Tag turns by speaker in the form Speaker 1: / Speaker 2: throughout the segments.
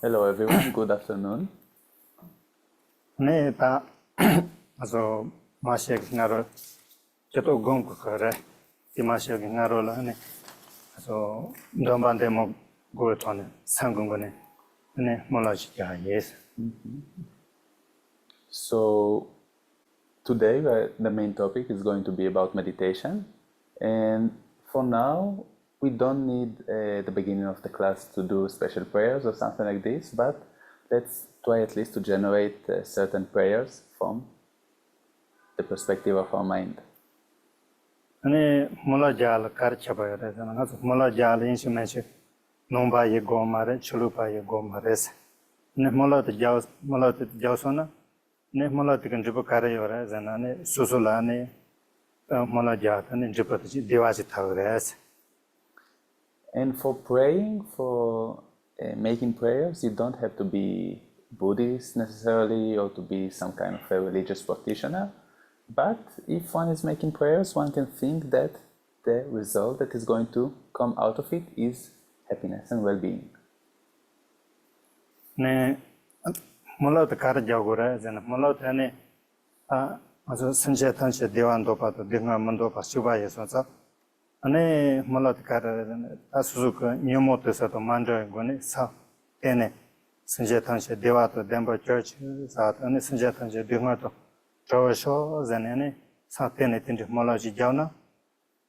Speaker 1: Hello everyone, good afternoon.
Speaker 2: Also, Masha Naro, Jato Gonko Kare, Timasha Narola, so Dombandemo Goton, Sangongone, Molaja, yes.
Speaker 1: So today the main topic is going to be about meditation, and for now we don't need the beginning of the class to do special prayers or something like this, but let's try at least to generate certain prayers from the perspective of our mind.
Speaker 2: Molajal Karchabaya, Molajal instrument, Nomba ye gomare, Chulupa ye gomares, Nemola the Jaws, Mola the Josona, Nemola the Kanjubakare, and Susulane, Molajat, and Jupiter, Devasitavres.
Speaker 1: And for praying, for making prayers, you don't have to be Buddhist necessarily or to be some kind of a religious practitioner. But if one is making prayers, one can think that the result that is going to come out of it is happiness and well-being.
Speaker 2: Mulot Karajagura, and Mulot Hane, Sanjetansha Devandopa, Dinga Mandopa, Subaya Sonsa, Ane Mulot Kara, Asuka, Newmotus at Mandra, Gone, Sa, Tene, Sanjetansha Devata, Denver Church, Sat, and Sanjetansha Dingato. Trawasho, Zanene, Satenet into Molaji Jana,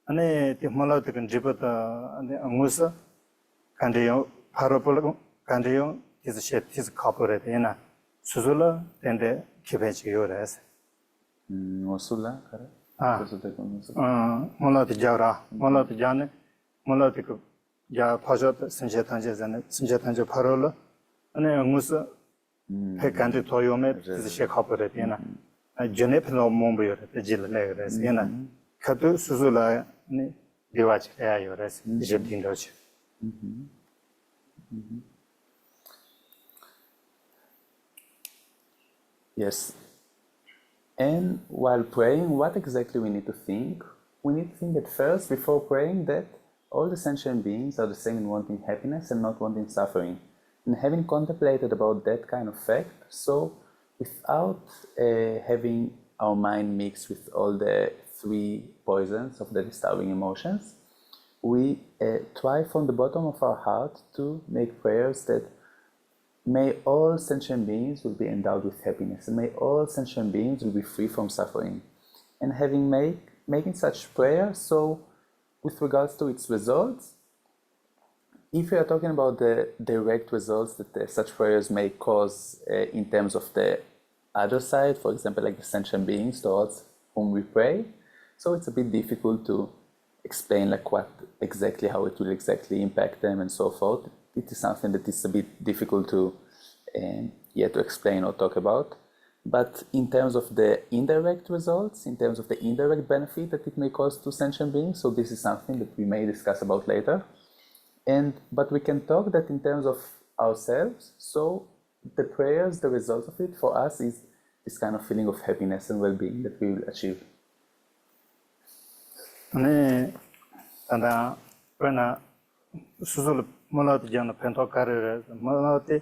Speaker 2: and a Molotican Jibata and the Amusa, Candio, Parapolo, Candio is a shed his corporate in a Suzula, then the Kibechi Yores.
Speaker 1: Mosula?
Speaker 2: Moloti Jara, Moloti Jane, Molotico, Ja Pajot, Sanjetanjas and Sanjetanja Parola, and a Musa, Pekandi Toyomet is a shed corporate in a. Junipno Mumbu, the Gilles, Yena, Katu Suzula, Diwach Ayores, Jabdindoch.
Speaker 1: Yes. And while praying, what exactly we need to think? We need to think at first, before praying, that all the sentient beings are the same in wanting happiness and not wanting suffering. And having contemplated about that kind of fact, so without having our mind mixed with all the three poisons of the disturbing emotions, we try from the bottom of our heart to make prayers that may all sentient beings will be endowed with happiness and may all sentient beings will be free from suffering. And making such prayers, so with regards to its results, if we are talking about the direct results that such prayers may cause in terms of the other side, for example, like the sentient beings towards whom we pray, so it's a bit difficult to explain like how it will exactly impact them and so forth. It is something that is a bit difficult to to explain or talk about. But in terms of the indirect results, in terms of the indirect benefit that it may cause to sentient beings, so this is something that we may discuss about later. But we can talk that in terms of ourselves, so the prayers, the result of it for us is this kind of feeling of happiness and well-being that we will achieve.
Speaker 2: And when Susul Molot Jan Pento Carrier, Moloti,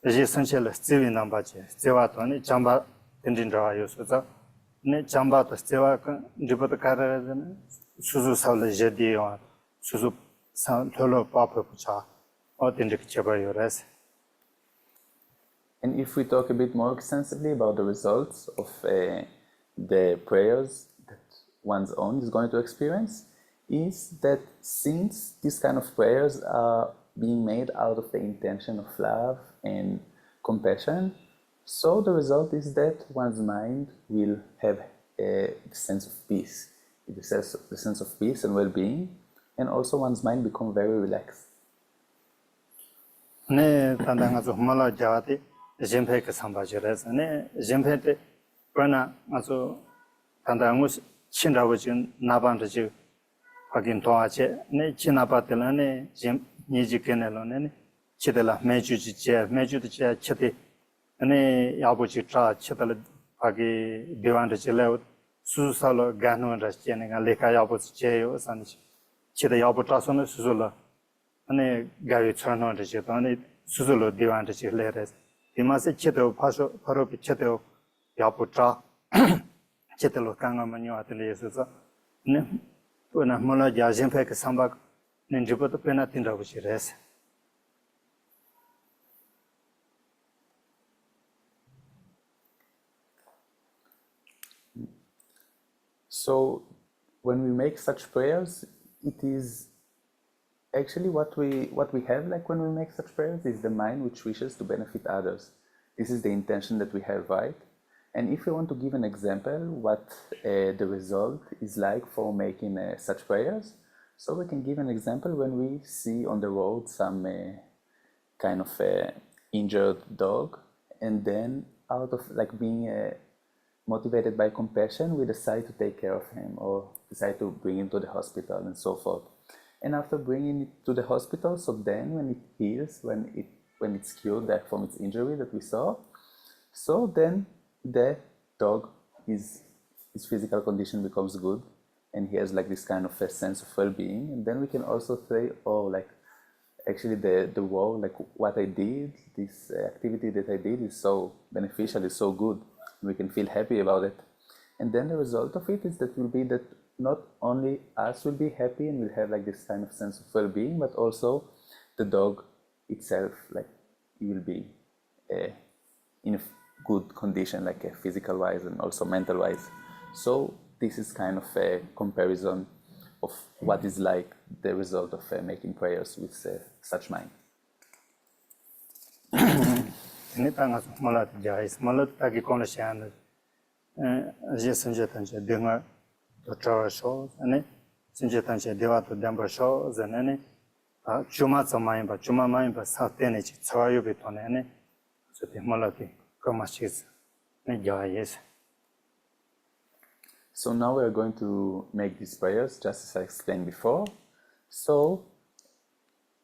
Speaker 2: the essential Stevi Nambache, Stevatoni, Chamba, Tendindra Yusuza, Ne Chamba, Steva, Jupiter Carrier, Suzu Sala Jedi or Suzu San Tolo Papa Pucha, or Tindik Chabayores.
Speaker 1: And if we talk a bit more extensively about the results of the prayers that one's own is going to experience, is that since these kind of prayers are being made out of the intention of love and compassion, so the result is that one's mind will have the sense of peace, the sense of peace and well-being, and also one's mind become very relaxed.
Speaker 2: Jimpek Sambajures, and Jimpet Brana, also Tandamus, Chinrawichin, Nabantu, Pagin Toache, Ne Chinapatelane, Jim Nijikanelon, Chitela, Mejuji chair, Mejuji chair, Chiti, and Yabuchi tra, Chital Pagi, Divan Chile, Susalo, Ganu and Rasjaning, and Leka Yabuchi chair, Sanich. chida yabu tasona suzula ane gawi chano de che ane suzulo diwan de che leres dimase chida paso paropi chida yabu tra chida lo kanga manyo atele yesusa ne puna mola jazin fe ke sambak ninjibo to pena tinda buchi res.
Speaker 1: So when we make such prayers, it is actually what we have like when we make such prayers is the mind which wishes to benefit others. This is the intention that we have, right? And if we want to give an example what the result is like for making such prayers, so we can give an example when we see on the road some kind of injured dog, and then out of like being motivated by compassion, we decide to take care of him or decide to bring him to the hospital and so forth. And after bringing it to the hospital, so then when it heals, when it's cured from its injury that we saw, so then the dog, his physical condition becomes good, and he has like this kind of a sense of well-being. And then we can also say, oh, like actually the war, like what I did, this activity that I did is so beneficial, is so good. We can feel happy about it. And then the result of it is that will be that not only us will be happy and will have like this kind of sense of well-being, but also the dog itself, like it will be in a good condition, like physical wise and also mental wise. So this is kind of a comparison of what is like the result of making prayers with such mind.
Speaker 2: Ini tanga malat jais malat tagi kono sian je sanje tanje denga to trawa sho ane sanje tanje dewa to damba sho zanane chuma tsamayin ba chuma mayin ba sa tene chi tsayo be to ne so te malati kamashis ne jais.
Speaker 1: So now we are going to make these prayers just as I explained before. So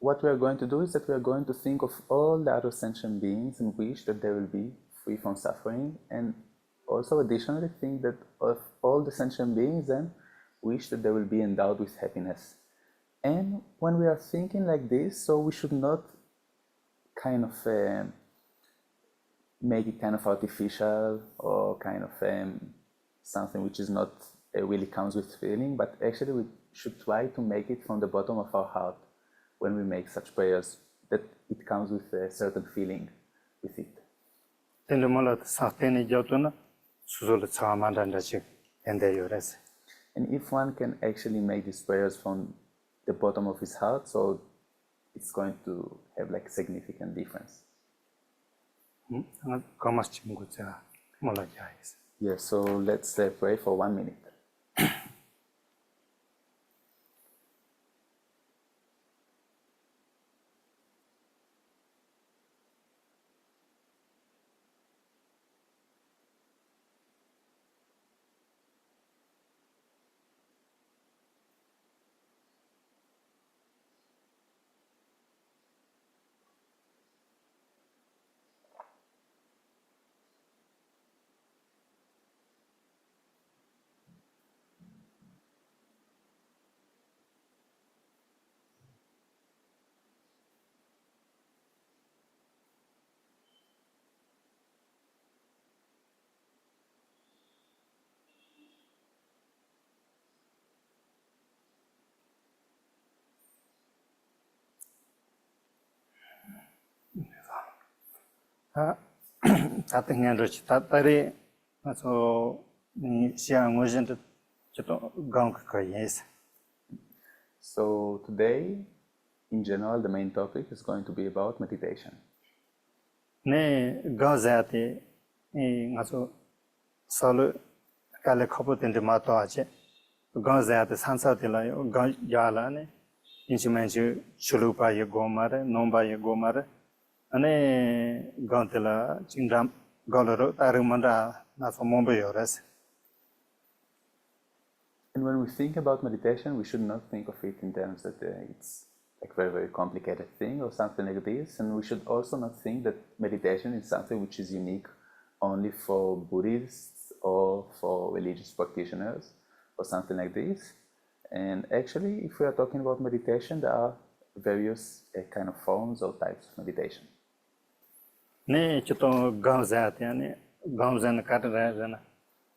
Speaker 1: what we are going to do is that we are going to think of all the other sentient beings and wish that they will be free from suffering, and also additionally think that of all the sentient beings and wish that they will be endowed with happiness. And when we are thinking like this, so we should not kind of make it kind of artificial or kind of something which is not really comes with feeling, but actually we should try to make it from the bottom of our heart. When we make such prayers, that it comes with a certain feeling with it. And if one can actually make these prayers from the bottom of his heart, so it's going to have like significant difference. Yeah, so let's pray for 1 minute. So today, in general, the main topic is going to be about meditation.
Speaker 2: Ne gazati ngaso solo kale khopotin de mato ache gazati sansa de la gala ne inchimenchu chulupa ye gomare nomba ye gomare ane gantela chindam galoro tarumanda naso mombe yores.
Speaker 1: And when we think about meditation, we should not think of it in terms that it's like very, very complicated thing or something like this. And we should also not think that meditation is something which is unique only for Buddhists or for religious practitioners or something like this. And actually, if we are talking about meditation, there are various kind of forms or types of meditation.
Speaker 2: 네, 저도 감사하대요. 감사는 가르라잖아.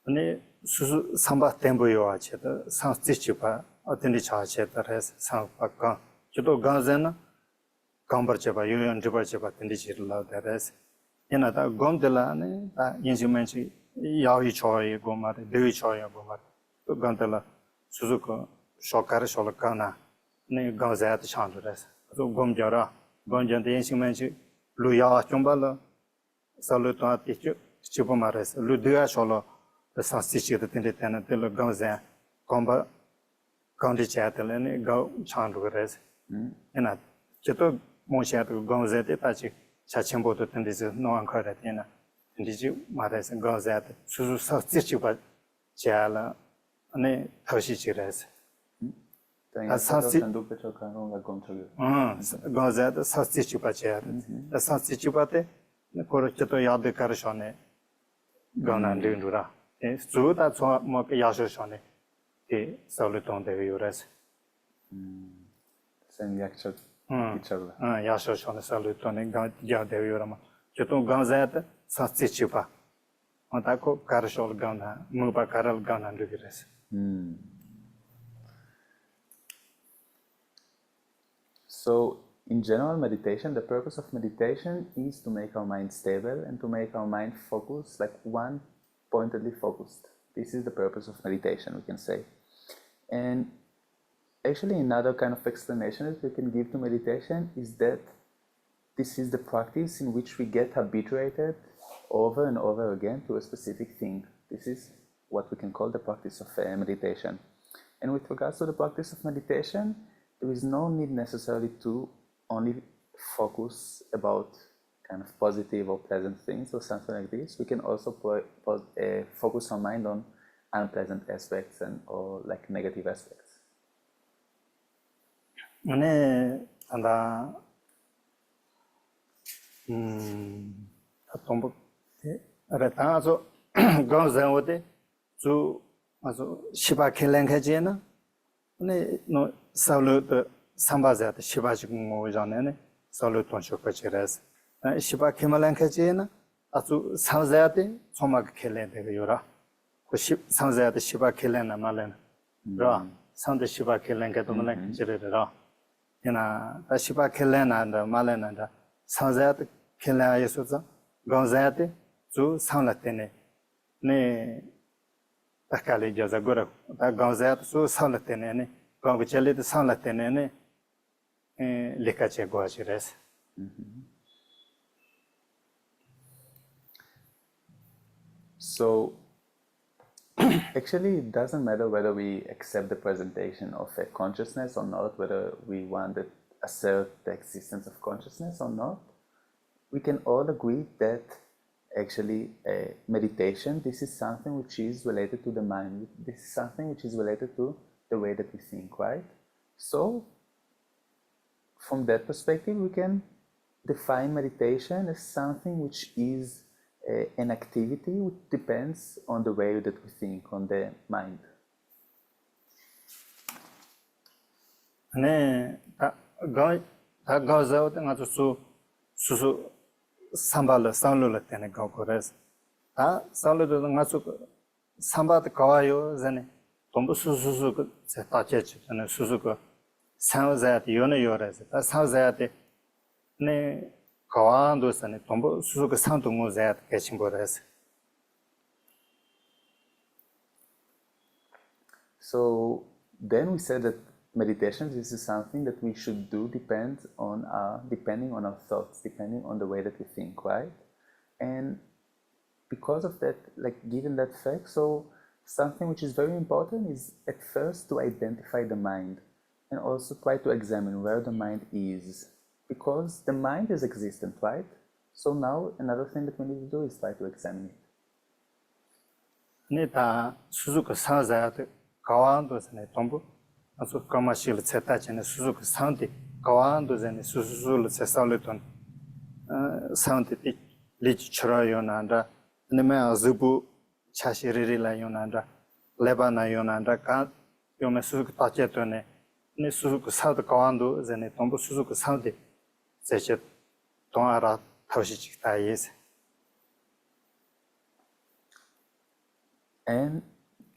Speaker 2: 네, 수수 삼바 템보요 하체도 상스티치바 어떤지 자체더래서 상바가 저도 감사는 감버체바 유연지바체바 텐디치르라더래서 얘나다 곰들라네 다 인지멘치 야위 초이 고마데 데위 초이 고마 또 간들라 수수코 쇼카르 쇼르카나 네 감사하대 찬더래서 또 곰저라 곰전데 인지멘치 루야 좀발라 살루토 아티치 치보마레스 루드야 쇼로 상스티치도 텐데테나 텔로 감사 곰바 컨디차텔네 고 찬도레스 얘나 저도 모시아도 감사하대 다치 자침보도 텐데서 노안 커라테나 텐디지 마레스 감사하대 수수 상스티치바 자라 아니 터시치레스
Speaker 1: Sandu pecho kano la control.
Speaker 2: 감사하대 상스티치바 자라 상스티치바테 코르치도 야데 카르쇼네 가난데누라 수다 뭐 야쇼쇼네 에 솔루톤데 요레스
Speaker 1: Sen yakchak içeride.
Speaker 2: 야쇼쇼네 솔루톤에 가야데 요라마 저도 감사하대 상스티치바 어다고 카르쇼르 가나 무바 카랄 가난데레스
Speaker 1: So, in general meditation, the purpose of meditation is to make our mind stable and to make our mind focused, like one pointedly focused. This is the purpose of meditation, we can say. And actually, another kind of explanation that we can give to meditation is that this is the practice in which we get habituated over and over again to a specific thing. This is what we can call the practice of meditation. And with regards to the practice of meditation, there is no need necessarily to only focus about kind of positive or pleasant things or something like this. We can also focus our mind on unpleasant aspects and or like negative aspects.
Speaker 2: 네, 안다. tombo retazo gonzawode zu also shiba kelenkhajena ne no salut sambaza shiba jingmo jane salut tonsho kacheres shiba kelenkhajena azu sanzade somak kelende yora ko sanzade shiba kelena malen ra sande shiba kelenka to malen jirera yana ta shiba kelena and malen and sanzade kelena yesuza gonzade zu sanlatene ne takale jaza gora ta gonzade zu sanlatene ne gongchele de sanlatene ne lekache goachires.
Speaker 1: So actually it doesn't matter whether we accept the presentation of a consciousness or not, whether we want to assert the existence of consciousness or not. We can all agree that actually meditation, this is something which is related to the mind. This is something which is related to the way that we think, right? So from that perspective, we can define meditation as something which is an activity which depends on the way that we think, on the mind.
Speaker 2: 네, 다 가서 아주 수수 삼발을 상로를 때는 거거래서 다 상로도 아주 삼바도 가와요 전에 돈도 수수수 그 다제지 저는 수수 그 상자한테 요래서 다 상자한테 네 가와도 전에 돈도 수수 그 상동을 자야 계신 거래서.
Speaker 1: So then we said that meditation, this is something that we should do depending on our thoughts, depending on the way that we think, right? And because of that, like given that fact, so something which is very important is at first to identify the mind and also try to examine where the mind is, because the mind is existent, right? So now another thing that we need to do is try to examine it.
Speaker 2: 네다 수수가 상자한테 가와도 전에 돈도 아주 commercial 세타체는 수수그 상대 가와도 전에 수수를 세살했던 상대 리치처라요난다 네메 아즈부 차시리리라요난다 레바나요난다 가 요메 수수크 따제도네 네 수수크 사도 가완도 전에 동부 수수크 사데 제제 동아라 타시지 다이스.
Speaker 1: And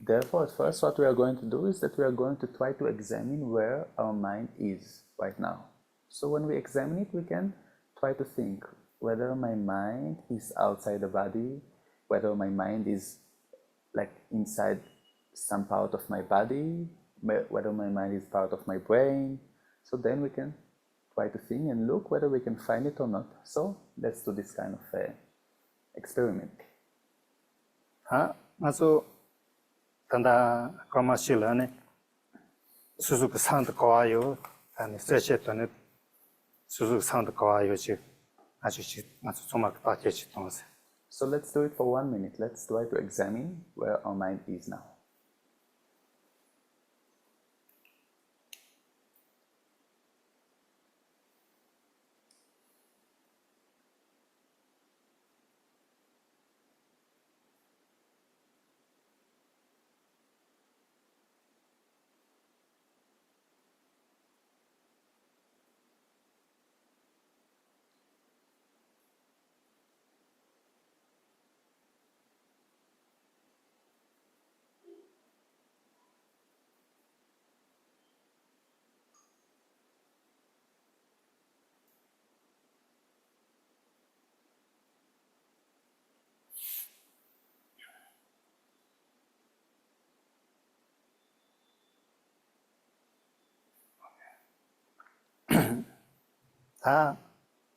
Speaker 1: therefore, at first, what we are going to do is that we are going to try to examine where our mind is right now. So when we examine it, we can try to think whether my mind is outside the body, whether my mind is like inside some part of my body, whether my mind is part of my brain. So then we can try to think and look whether we can find it or not. So let's do this kind of experiment.
Speaker 2: Also, tanda commercial 수수크 산도 거와요. 아니 세체도네 수수크 산도 거와요. 지 아주 정말 빠지지 동세.
Speaker 1: So let's do it for 1 minute. Let's try to examine where our mind is now.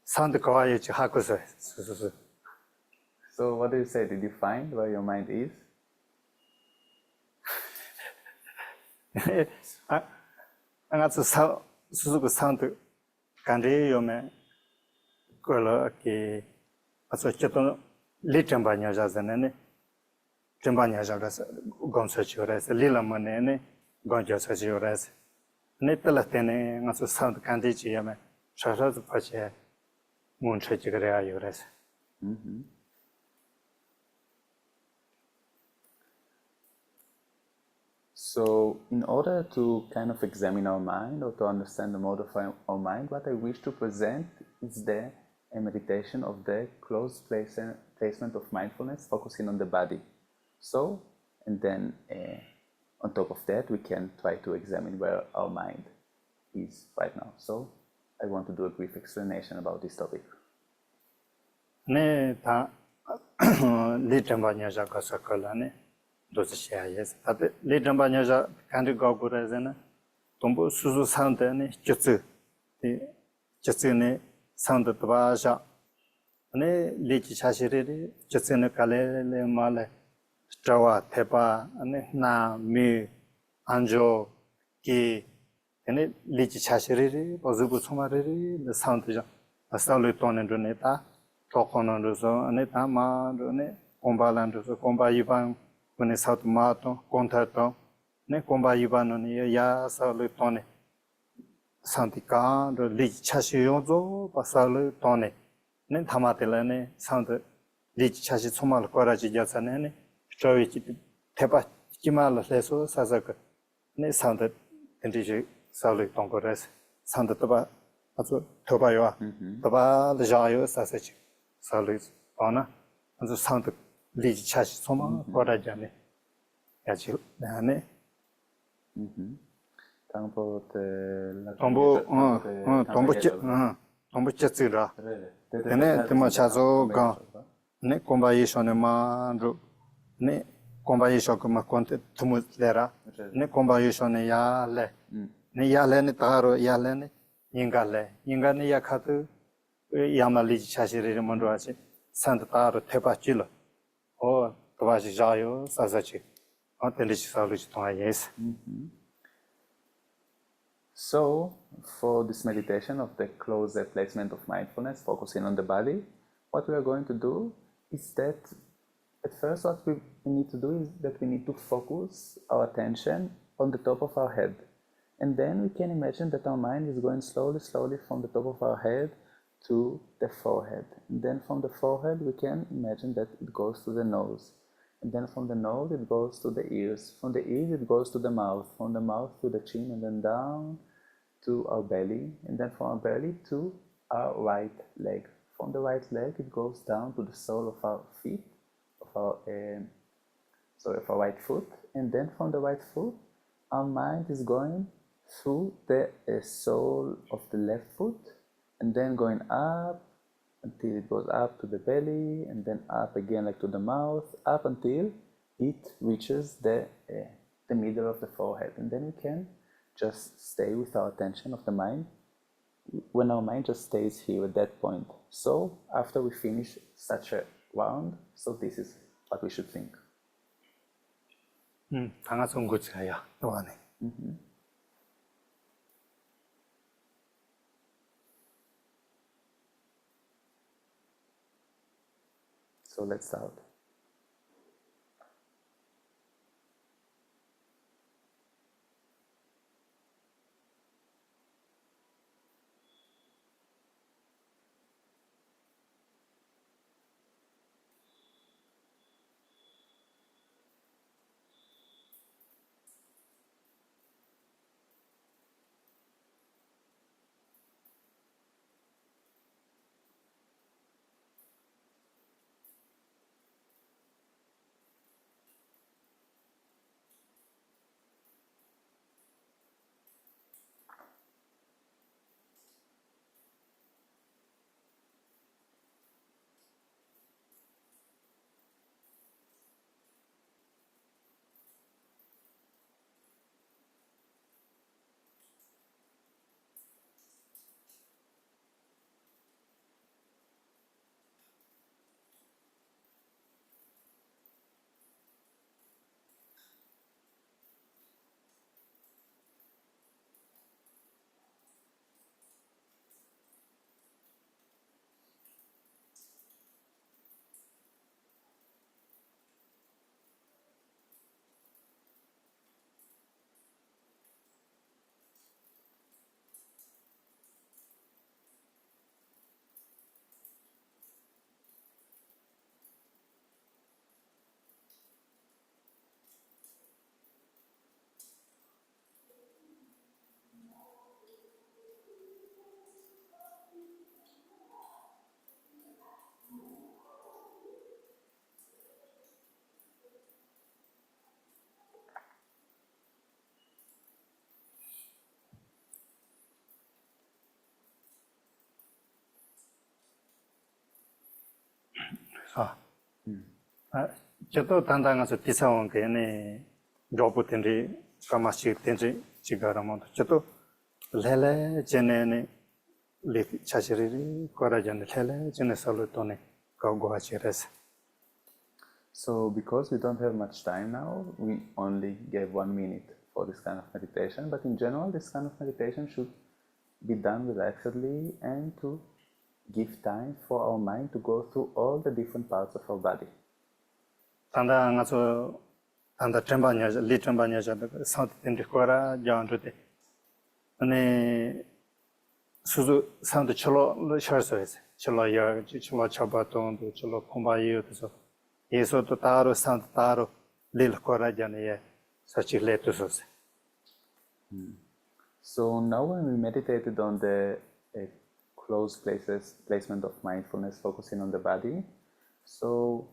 Speaker 2: 산도 거와요. 지 하고서 수수수.
Speaker 1: So what do you say? Did you find where your mind is?
Speaker 2: 안가서 수수그 산도 간데 요메 걸어기 아서 쳤던 리점바냐자잖아네 점바냐자라서 곰서치오라서 릴라마네네 gonjo서치오라서 네틀라테네 가서 산도 간데지야메 샤샤도 파체 문체지그래야 요라서
Speaker 1: So in order to kind of examine our mind or to understand the mode of our mind, what I wish to present is a meditation of the close placement of mindfulness, focusing on the body. So, and then on top of that, we can try to examine where our mind is right now. So I want to do a brief explanation about this topic.
Speaker 2: 네, 다 리점바냐자 가서컬라네 도스시아예스. 다데 리점바냐자 간디고고라잖아. 동부 수수 산데네 쯧츠. 이 쯧츠네 산데 도바샤. 네 리치 차시레리 쯧츠네 칼레레 말레 자와 테바 네 나미 안조 기 네 리치 차시레리 버즈부 소마레리 네 산데자. 아스탈레 토넨드네타 토코노르소 아네타 마르네 콤발란르소 콤바이반 when South Mato, Contato, ne comba Ivanoni, ya sale tone. Santica, the Lich Chashiozo, Pasale tone. Ne Tamatelane, Sound Lich Chashisomal Coraji Yasanene, Choichi Tepa Kimal Leso, Sazaka, ne sounded Indigi Sale Tongores, Santa Toba, Tobayoa, Toba, the Jayo, Sasachi, Salis, Ona, and the sound Lich Chashisoma, Corajane. Yachi, Nane. Tombo Chetsira. Tene, Temachazo, Gan, Ne Combaishon Mandru, Ne Combaishokuma Conte Tumutera, Ne Combaishon Yale, Ne Yalene Taro Yalene, Yingale, Yingane Yakatu, Yamali Chashiri Mondrachi, Santa Taro Tepachilo. Oh, Tovaji Jayo, Sazachi.
Speaker 1: So, for this meditation of the close placement of mindfulness, focusing on the body, what we are going to do is that at first what we need to do is that we need to focus our attention on the top of our head. And then we can imagine that our mind is going slowly, slowly from the top of our head to the forehead. And then from the forehead we can imagine that it goes to the nose. and then from the nose it goes to the ears. From the ears it goes to the mouth. From the mouth to the chin, and then down to our belly, and then from our belly to our right leg. From the right leg it goes down to the sole of our feet, of our right foot, and then from the right foot our mind is going through the sole of the left foot, and then going up until it goes up to the belly, and then up again like to the mouth, up until it reaches the middle of the forehead. And then we can just stay with our attention of the mind when our mind just stays here at that point. So after we finish such a round, so this is what we should think.
Speaker 2: 당하선 고치야 또 안에.
Speaker 1: So let's start.
Speaker 2: 저도 단단해서 비싸운 게네 로봇들이 가마시 된지 지가라면 저도 레레 제네네 리 차시리 거라전 레레 제네 살로토네 가고하시레스.
Speaker 1: So because we don't have much time now, we only gave 1 minute for this kind of meditation, but in general this kind of meditation should be done relaxedly and to give time for our mind to go through all the different parts of our body.
Speaker 2: 단단해서 단다 템바냐 리템바냐자 사운드 거라 장르데 아니 수수 사운드 철로 셔서에서 철로야 철로 쳐바동도 철로 콤바이어서 예서도 따로 사운드 따로 릴 거라잖아요 사치레트소스.
Speaker 1: So now when we meditated on the close placement of mindfulness, focusing on the body, so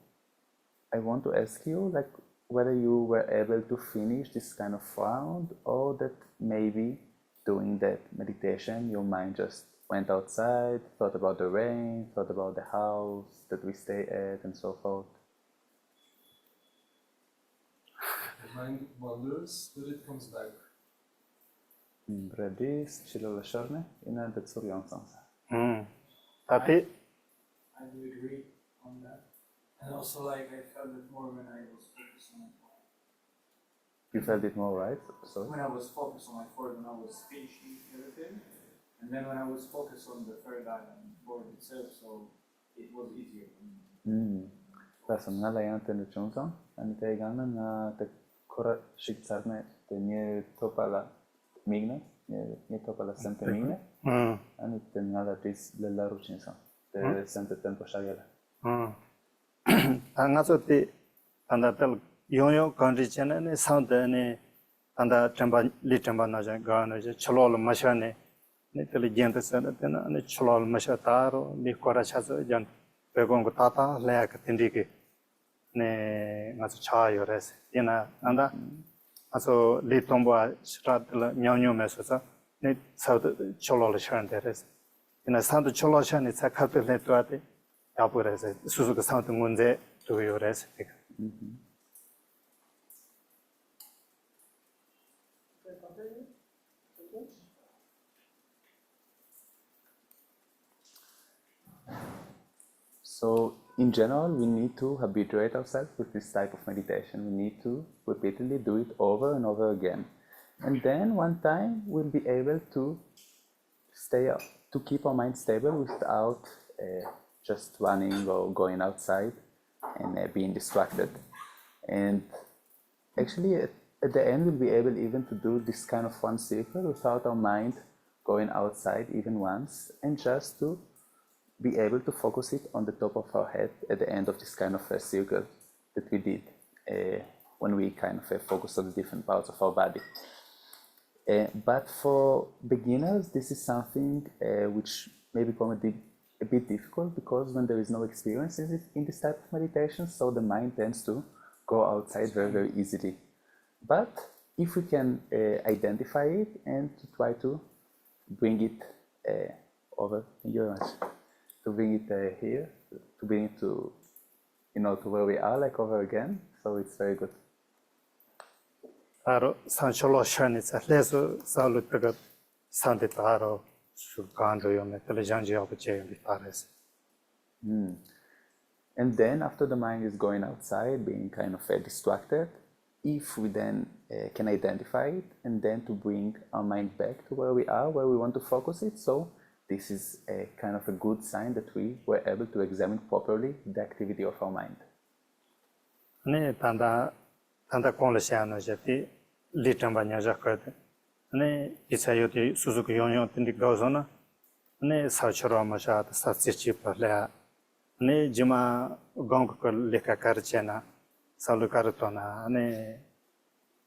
Speaker 1: I want to ask you like whether you were able to finish this kind of round, or that maybe during that meditation your mind just went outside, thought about the rain, thought about the house that we stay at, and so forth.
Speaker 3: The mind wanders, but it comes back.
Speaker 1: Bredis, Chilolashorne, in the Tsuryon.
Speaker 2: tapi
Speaker 4: I do agree on that. And also, like, I felt it more when I was focused on my forehead.
Speaker 1: You felt it more, right? Sorry?
Speaker 4: When I was focused on my forehead, when I was finishing everything, and then when I was focused on the third eye and forehead itself, so it was easier for me.
Speaker 1: That's another thing to Johnson, and they got the Kora Shitsarne, the near Topala Migne, near Topala Santa Migne, and it's another this Lella Ruchinson, the Santa Tempo Shagala.
Speaker 2: 당가서 때 단다들 용용 건지체는 상대네 단다 점바 리점바 나자 가나제 철로를 마셔네 네들 겐데서는 네 철로를 마셔다로 니코라 차서 전 배공고 타타 레약 텐디게 네 가서 차요레스 이나 안다 아서 리톰바 스트라들 냐뇨메서서 네 사도 철로를 샤는데레스 이나 상도 철로 샤네 사카들레 또아데 야부레스 수수가 상도 문제 도요레스
Speaker 1: So, in general, we need to habituate ourselves with this type of meditation. We need to repeatedly do it over and over again. And then one time we'll be able to to keep our mind stable without just running or going outside and being distracted. And actually, at the end, we'll be able even to do this kind of one circle without our mind going outside even once, and just to be able to focus it on the top of our head at the end of this kind of a circle that we did when we kind of focus on the different parts of our body. But for beginners, this is something which may become a bit difficult, because when there is no experience in this type of meditation, so the mind tends to go outside very, very easily. But if we can identify it and to try to bring it over, thank you very much, to bring it here, to bring it to, to where we are, like over again, so it's very good.
Speaker 2: Aro sancholo shanitsa leso salutaga sanditaro sugando yome telejanji abuche pares.
Speaker 1: And then after the mind is going outside, being kind of distracted, if we then can identify it, and then to bring our mind back to where we are, where we want to focus it, so this is a kind of a good sign that we were able to examine properly the activity of our mind.
Speaker 2: Ne tanda konglesiano jati litamba nyajakade. Ne isayoti suzuki yonyo tindi gozona. Ne sachoro mashat satsichi parla. Ne jima gongko leka karchena salukaratona ne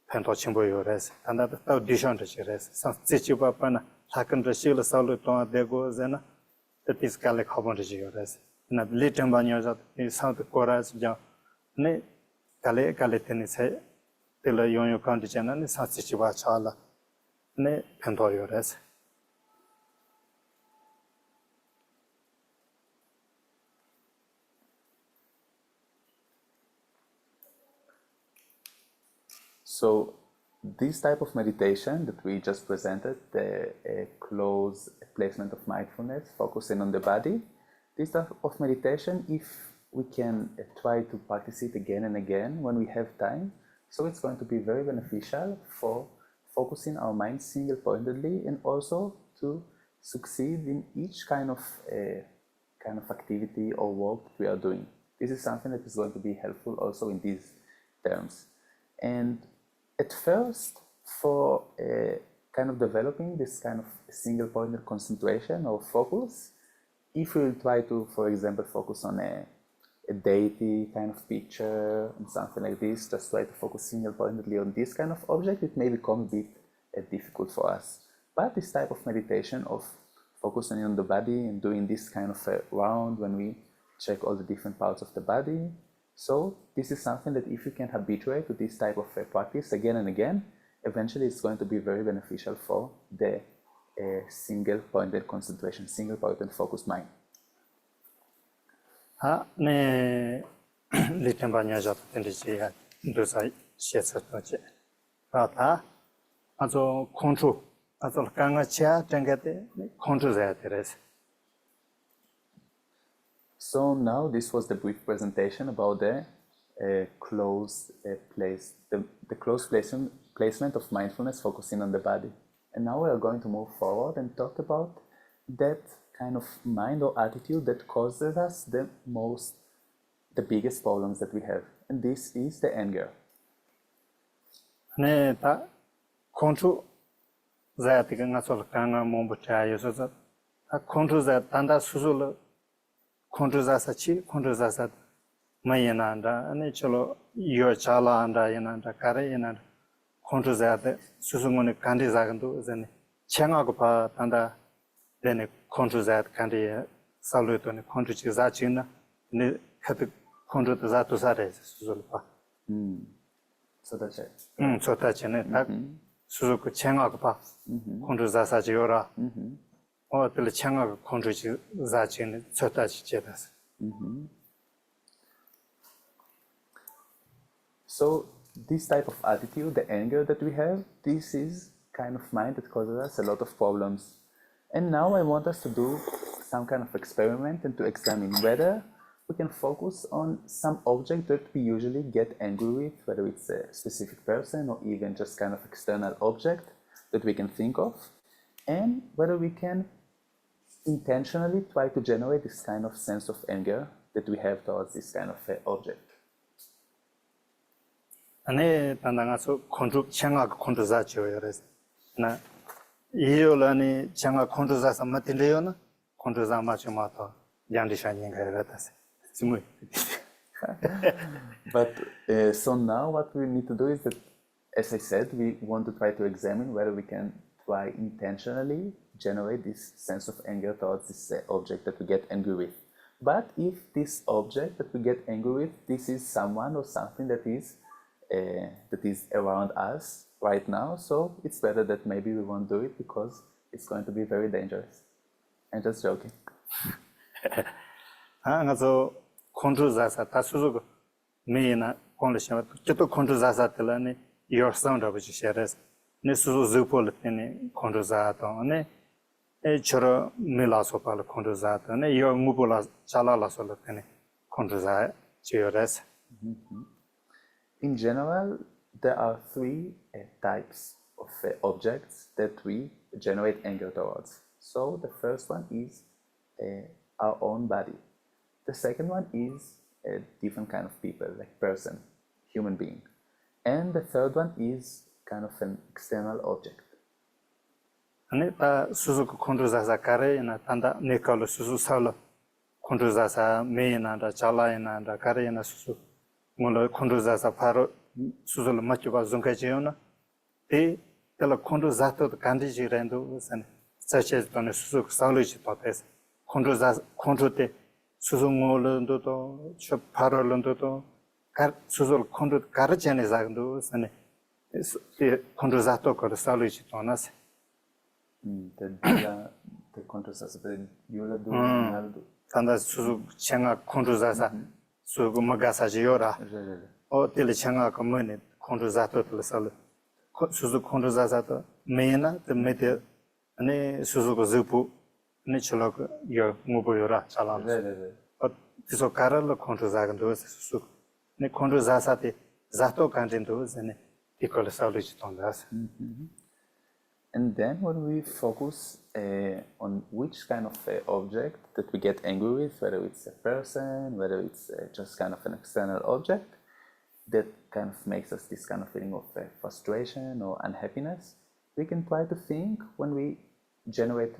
Speaker 2: pento chimbo yores. Tanda tau dishon chires. Satsichi papana Hakan Rashil Salu Ton Dego Zena, that is Gallic Hobonjures. Not Litum Banyas in South Coras, Ne Gale Galetinis, Tilla Yono Condition, and Satsichiva Chala, Ne Pentoyores.
Speaker 1: So, this type of meditation that we just presented, the close placement of mindfulness, focusing on the body, this type of meditation, if we can try to practice it again and again when we have time, so it's going to be very beneficial for focusing our mind single-pointedly, and also to succeed in each kind of activity or work that we are doing. This is something that is going to be helpful also in these terms. And at first, for kind of developing this kind of single-pointed concentration or focus, if we will try to, for example, focus on a deity kind of picture and something like this, just try to focus single-pointedly on this kind of object, it may become a bit difficult for us. But this type of meditation of focusing on the body and doing this kind of a round when we check all the different parts of the body, so this is something that if you can habituate to this type of practice again and again, eventually it's going to be very beneficial for the single-pointed concentration, single-pointed focused mind.
Speaker 2: Ne Litambanya Jat Tendisia, Dosai Shetsatoche. Rata, also control, also Kangachia, Tangate, control that.
Speaker 1: So now this was the brief presentation about the close placement of mindfulness focusing on the body. And now we are going to move forward and talk about that kind of mind or attitude that causes us the biggest problems that we have. And this is the anger.
Speaker 2: Ne ta control that the Nasol Kanga Mombucha uses a control that Tanda Suzula. Control Zasachi, control Zasat, Mayananda, and Cholo, your chala and Yananda, Kare and Contruzat, Susumuni Kandizagandu, then Changagopa, and then a Contruzat Kandi Salut on the Contruzachina, and the Contruzatusares, Suzulpa.
Speaker 1: So that's it.
Speaker 2: So that's in it. Suzuku Changakpa, Contruzasajora, or the Changa Contruzachin, Sotach Jetas.
Speaker 1: So this type of attitude, the anger that we have, this is kind of mind that causes us a lot of problems. And now I want us to do some kind of experiment and to examine whether we can focus on some object that we usually get angry with, whether it's a specific person or even just kind of external object that we can think of, and whether we can intentionally try to generate this kind of sense of anger that we have towards this kind of object.
Speaker 2: ane tandanga so kontruk changa kontruza choyores na yolani changa kontruza samatindeyo na kontruza machuma to yandisha nyinga ratas simui.
Speaker 1: But so now what we need to do is that, as I said, we want to try to examine whether we can try intentionally generate this sense of anger towards this object that we get angry with. But if this object that we get angry with, this is someone or something that is around us right now, so it's better that maybe we won't do it because it's going to be very dangerous. I'm just joking.
Speaker 2: So kontruza ta suzu me na konlishama to kontruza telani your sound of shares ne suzu zupol ne kontruza to ne e choro mila sopal kontruza to ne yo ngubola chala la solo ne kontruza chiores.
Speaker 1: In general, there are three types of objects that we generate anger towards. So the first one is our own body. The second one is a different kind of people, like person, human being. And the third one is kind of an external object.
Speaker 2: ane ta suzu kontruza sa kare na tanda ne kalo suzu sala kontruza sa me na da chala na da kare na suzu ngolo kontruza sa paro suzu lo machuba zunka cheona e tela kontruza to kandi jirendo san sache to ne suzu sala chi pates kontruza kontrute suzu ngolo ndo to paro londo to kar suzu kontru kar chene zagndo san kontruza to ko sala chi tonas.
Speaker 1: The contrast the Yula do.
Speaker 2: Tanda suzu changa kontruza suzu magasaji yora o tele changa komune kontruza to sala suzu kontruza to mena te mete ane suzu ko zupu ne cholo yo ngubo yora chala o tiso karalo kontruza gando suzu ne kontruza te zato kanjendo zene tikol sala chi tondas.
Speaker 1: And then when we focus on which kind of object that we get angry with, whether it's a person, whether it's just kind of an external object, that kind of makes us this kind of feeling of frustration or unhappiness, we can try to think when we generate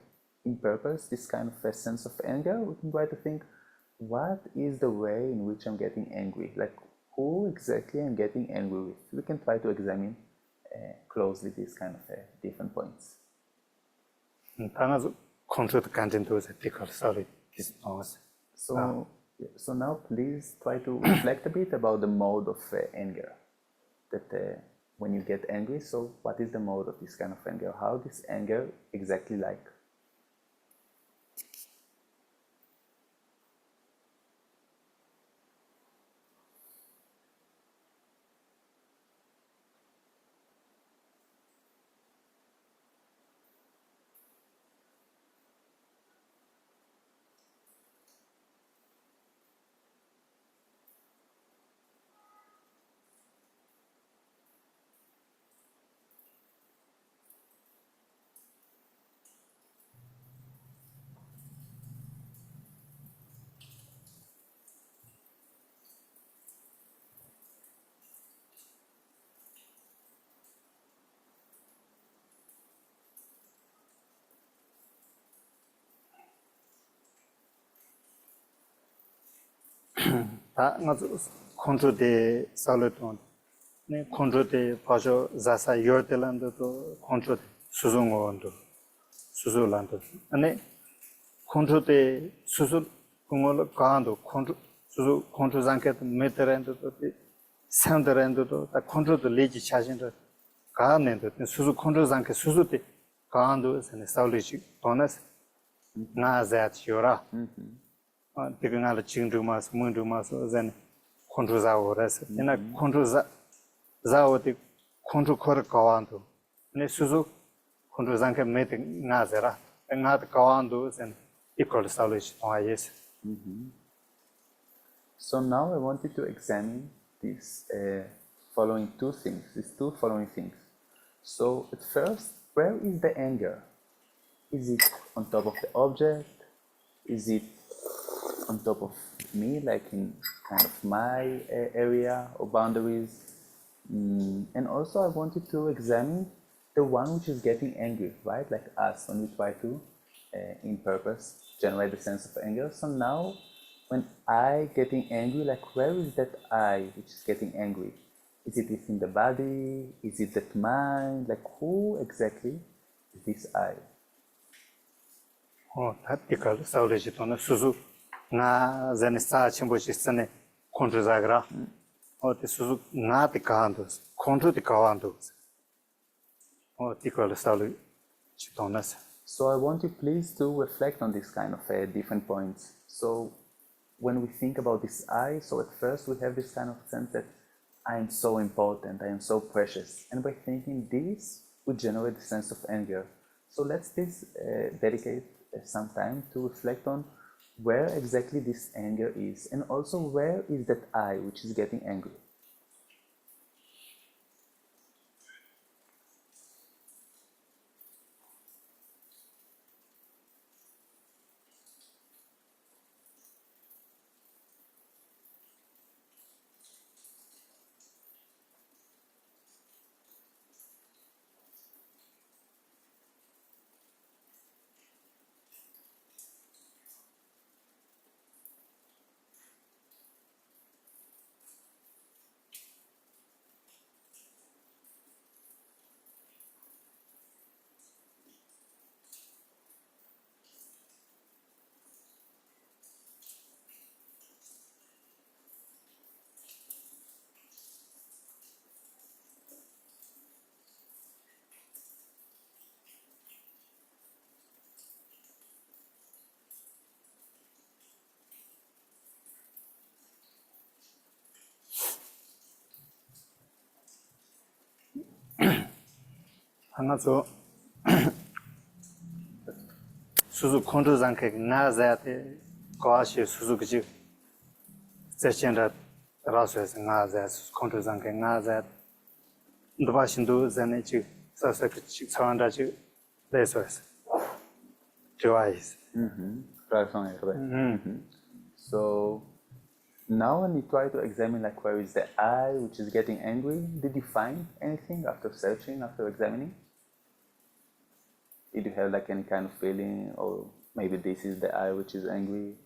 Speaker 1: in purpose this kind of a sense of anger, we can try to think, what is the way in which I'm getting angry? Like, who exactly I'm getting angry with? We can try to examine closely these kind of different points. So now please try to reflect a bit about the mode of anger. That when you get angry, so what is the mode of this kind of anger? How this anger exactly like?
Speaker 2: 다 control de saluton ne control de pajo zasa yortelando to control suzungondo suzulando ane control de suzul kungolo kando control suzu control zanket meterendo to sanderendo to ta control de leji chajindo kaanendo suzu control zanket suzu de kando sene saulichi tonas na zat yora Tiganala Chingdumas, Mundumas, then control Zaores, and I control Zawati control Korakawandu, and Suzu control Zanka meeting Nazara, and not Kawandos and equal salvage. Oh, yes.
Speaker 1: So now I wanted to examine these following two things, these two following things. So at first, where is the anger? Is it on top of the object? Is it on top of me, like in kind of my area or boundaries? And also I wanted to examine the one which is getting angry, right? Like us, when we try to, in purpose, generate the sense of anger. So now, when I getting angry, like where is that I which is getting angry? Is it within the body? Is it that mind? Like who exactly is this I?
Speaker 2: Oh, tactical salvage on a Suzu. Na Zenista Chimbosistane contra Zagra, or the Suzu not the Kandos, contra the Kawandos, or Tical Sally Chitonas.
Speaker 1: So I want you please to reflect on this kind of different points. So when we think about this I, so at first we have this kind of sense that I am so important, I am so precious. And by thinking this, we generate the sense of anger. So let's please dedicate some time to reflect on where exactly this anger is, and also where is that I which is getting angry.
Speaker 2: Hanazo Suzu contra Zanke Nazate, Kawashi Suzuki, Sechenda Rasus Nazat, contra Zanke Nazat, the Washindu Zanichi, Sasaki Sandachi, Lesos. Twice.
Speaker 1: So now when you try to examine like where is the I which is getting angry, did you find anything after searching, after examining? Did you have like any kind of feeling, or maybe this is the I which is angry?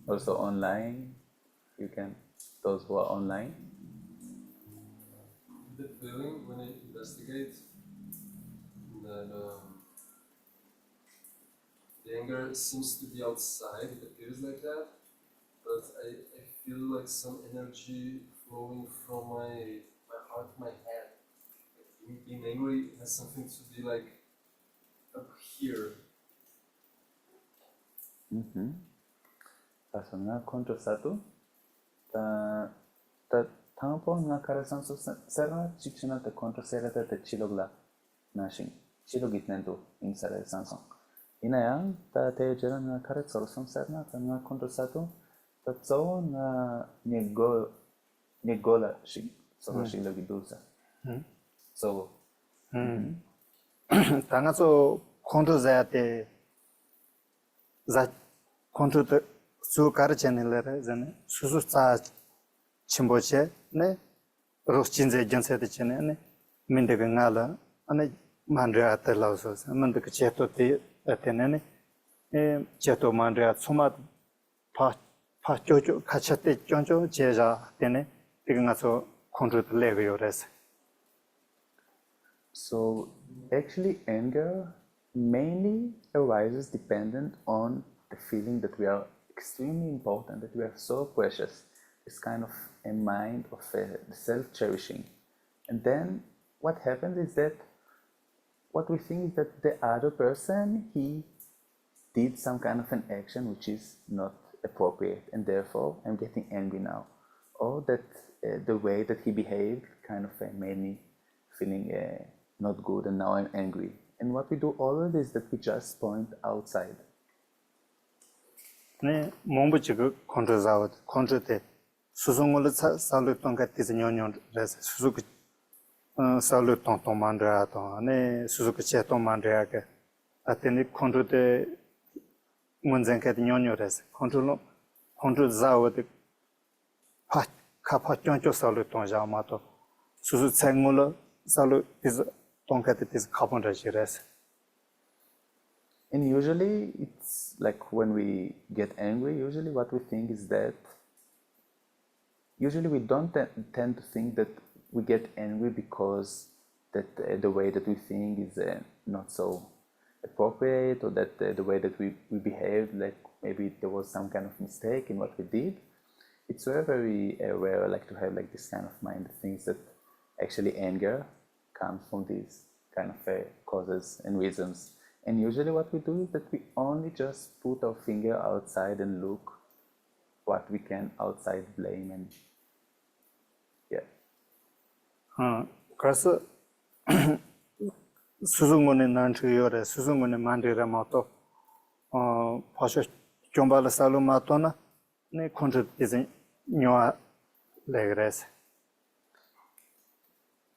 Speaker 1: Also online, you can, those who are online.
Speaker 3: The feeling when I investigate that the anger seems to be outside, it appears like that, but I feel like some energy flowing from my heart to my head. Like being angry has something to be like up here.
Speaker 1: Taso nga contra satu, ta tangpo nga karasan so serna chikshina ta contra serata ta chilogla nashing chilogit nendo insara sanson. Inayang ta te jera nga karat soroson serna ta nga contra satu ta tso nga negola shing soro shilogi dusa. So
Speaker 2: Tangazo contra Zate Zat contra the Sukar channel, Susu Chimboche, ne Roschinze Janset channel, Mindegangala, and Mandra at the Lausos, Mandakacheto Atenene, 제도 만들어 소마 파조조 같이때 jonjo 제자 때네 이거가서 컨트롤 레고요레스.
Speaker 1: So actually anger mainly arises dependent on the feeling that we are extremely important, that we are so precious. It's kind of a mind of self-cherishing. And then what happens is that what we think is that the other person, he did some kind of an action which is not appropriate, and therefore I'm getting angry now. Or that the way that he behaved kind of made me feeling not good, and now I'm angry. And what we do always is that we just point outside.
Speaker 2: 네, 몸부지고 컨트롤 컨트롤때 수송을 살로 동가티스 뇨뇨레스 수수그 살로 동만드라도 네 수수그 제동만드라게 아테니 컨트롤때 문젠케 뇨뇨레스 컨트롤 자오데 파 카파 쫀ጮ 살로 동자마도 수수 생물로 살로 is 동가티스 카본라지레스.
Speaker 1: And usually it's like when we get angry, usually what we think is that usually we don't tend to think that we get angry because that the way that we think is not so appropriate, or that the way that we behaved, like maybe there was some kind of mistake in what we did. It's very, very rare like to have like this kind of mind that thinks that actually anger comes from these kind of causes and reasons. And usually what we do is that we only just put our finger outside and look what we can outside blame, and yeah.
Speaker 2: 그래서 수중문에 난트요래 수중문에 만들어마도 파셔 좀발을 살로마토나 네 컨트롤 뇨아 레그레스.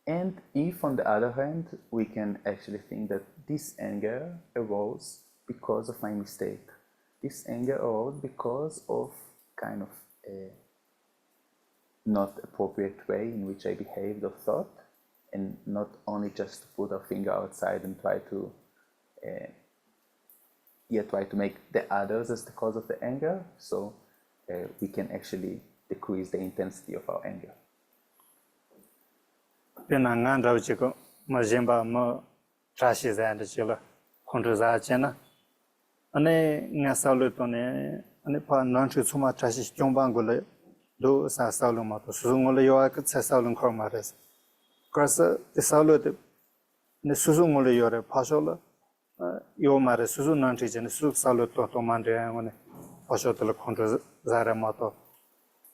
Speaker 1: And if, on the other hand, we can actually think that this anger arose because of my mistake. This anger arose because of kind of a not appropriate way in which I behaved or thought, and not only just to put our finger outside and try to make the others as the cause of the anger, so we can actually decrease the intensity of our anger.
Speaker 2: Penangan Rauchiko, Majimba Mo Trashes and Chilla, Controzachena. Ane Nasalutone, Anepa Nanchu Suma Trashish Jombangule, do Sasalumato, Suzumole Yoak, Sasalun Cormares. Crassa, the Salut, the Suzumole Yore, Pashola, Yomare, Suzun Nanchich and Suk Salut Tomandre, Pashotel Controzaramato.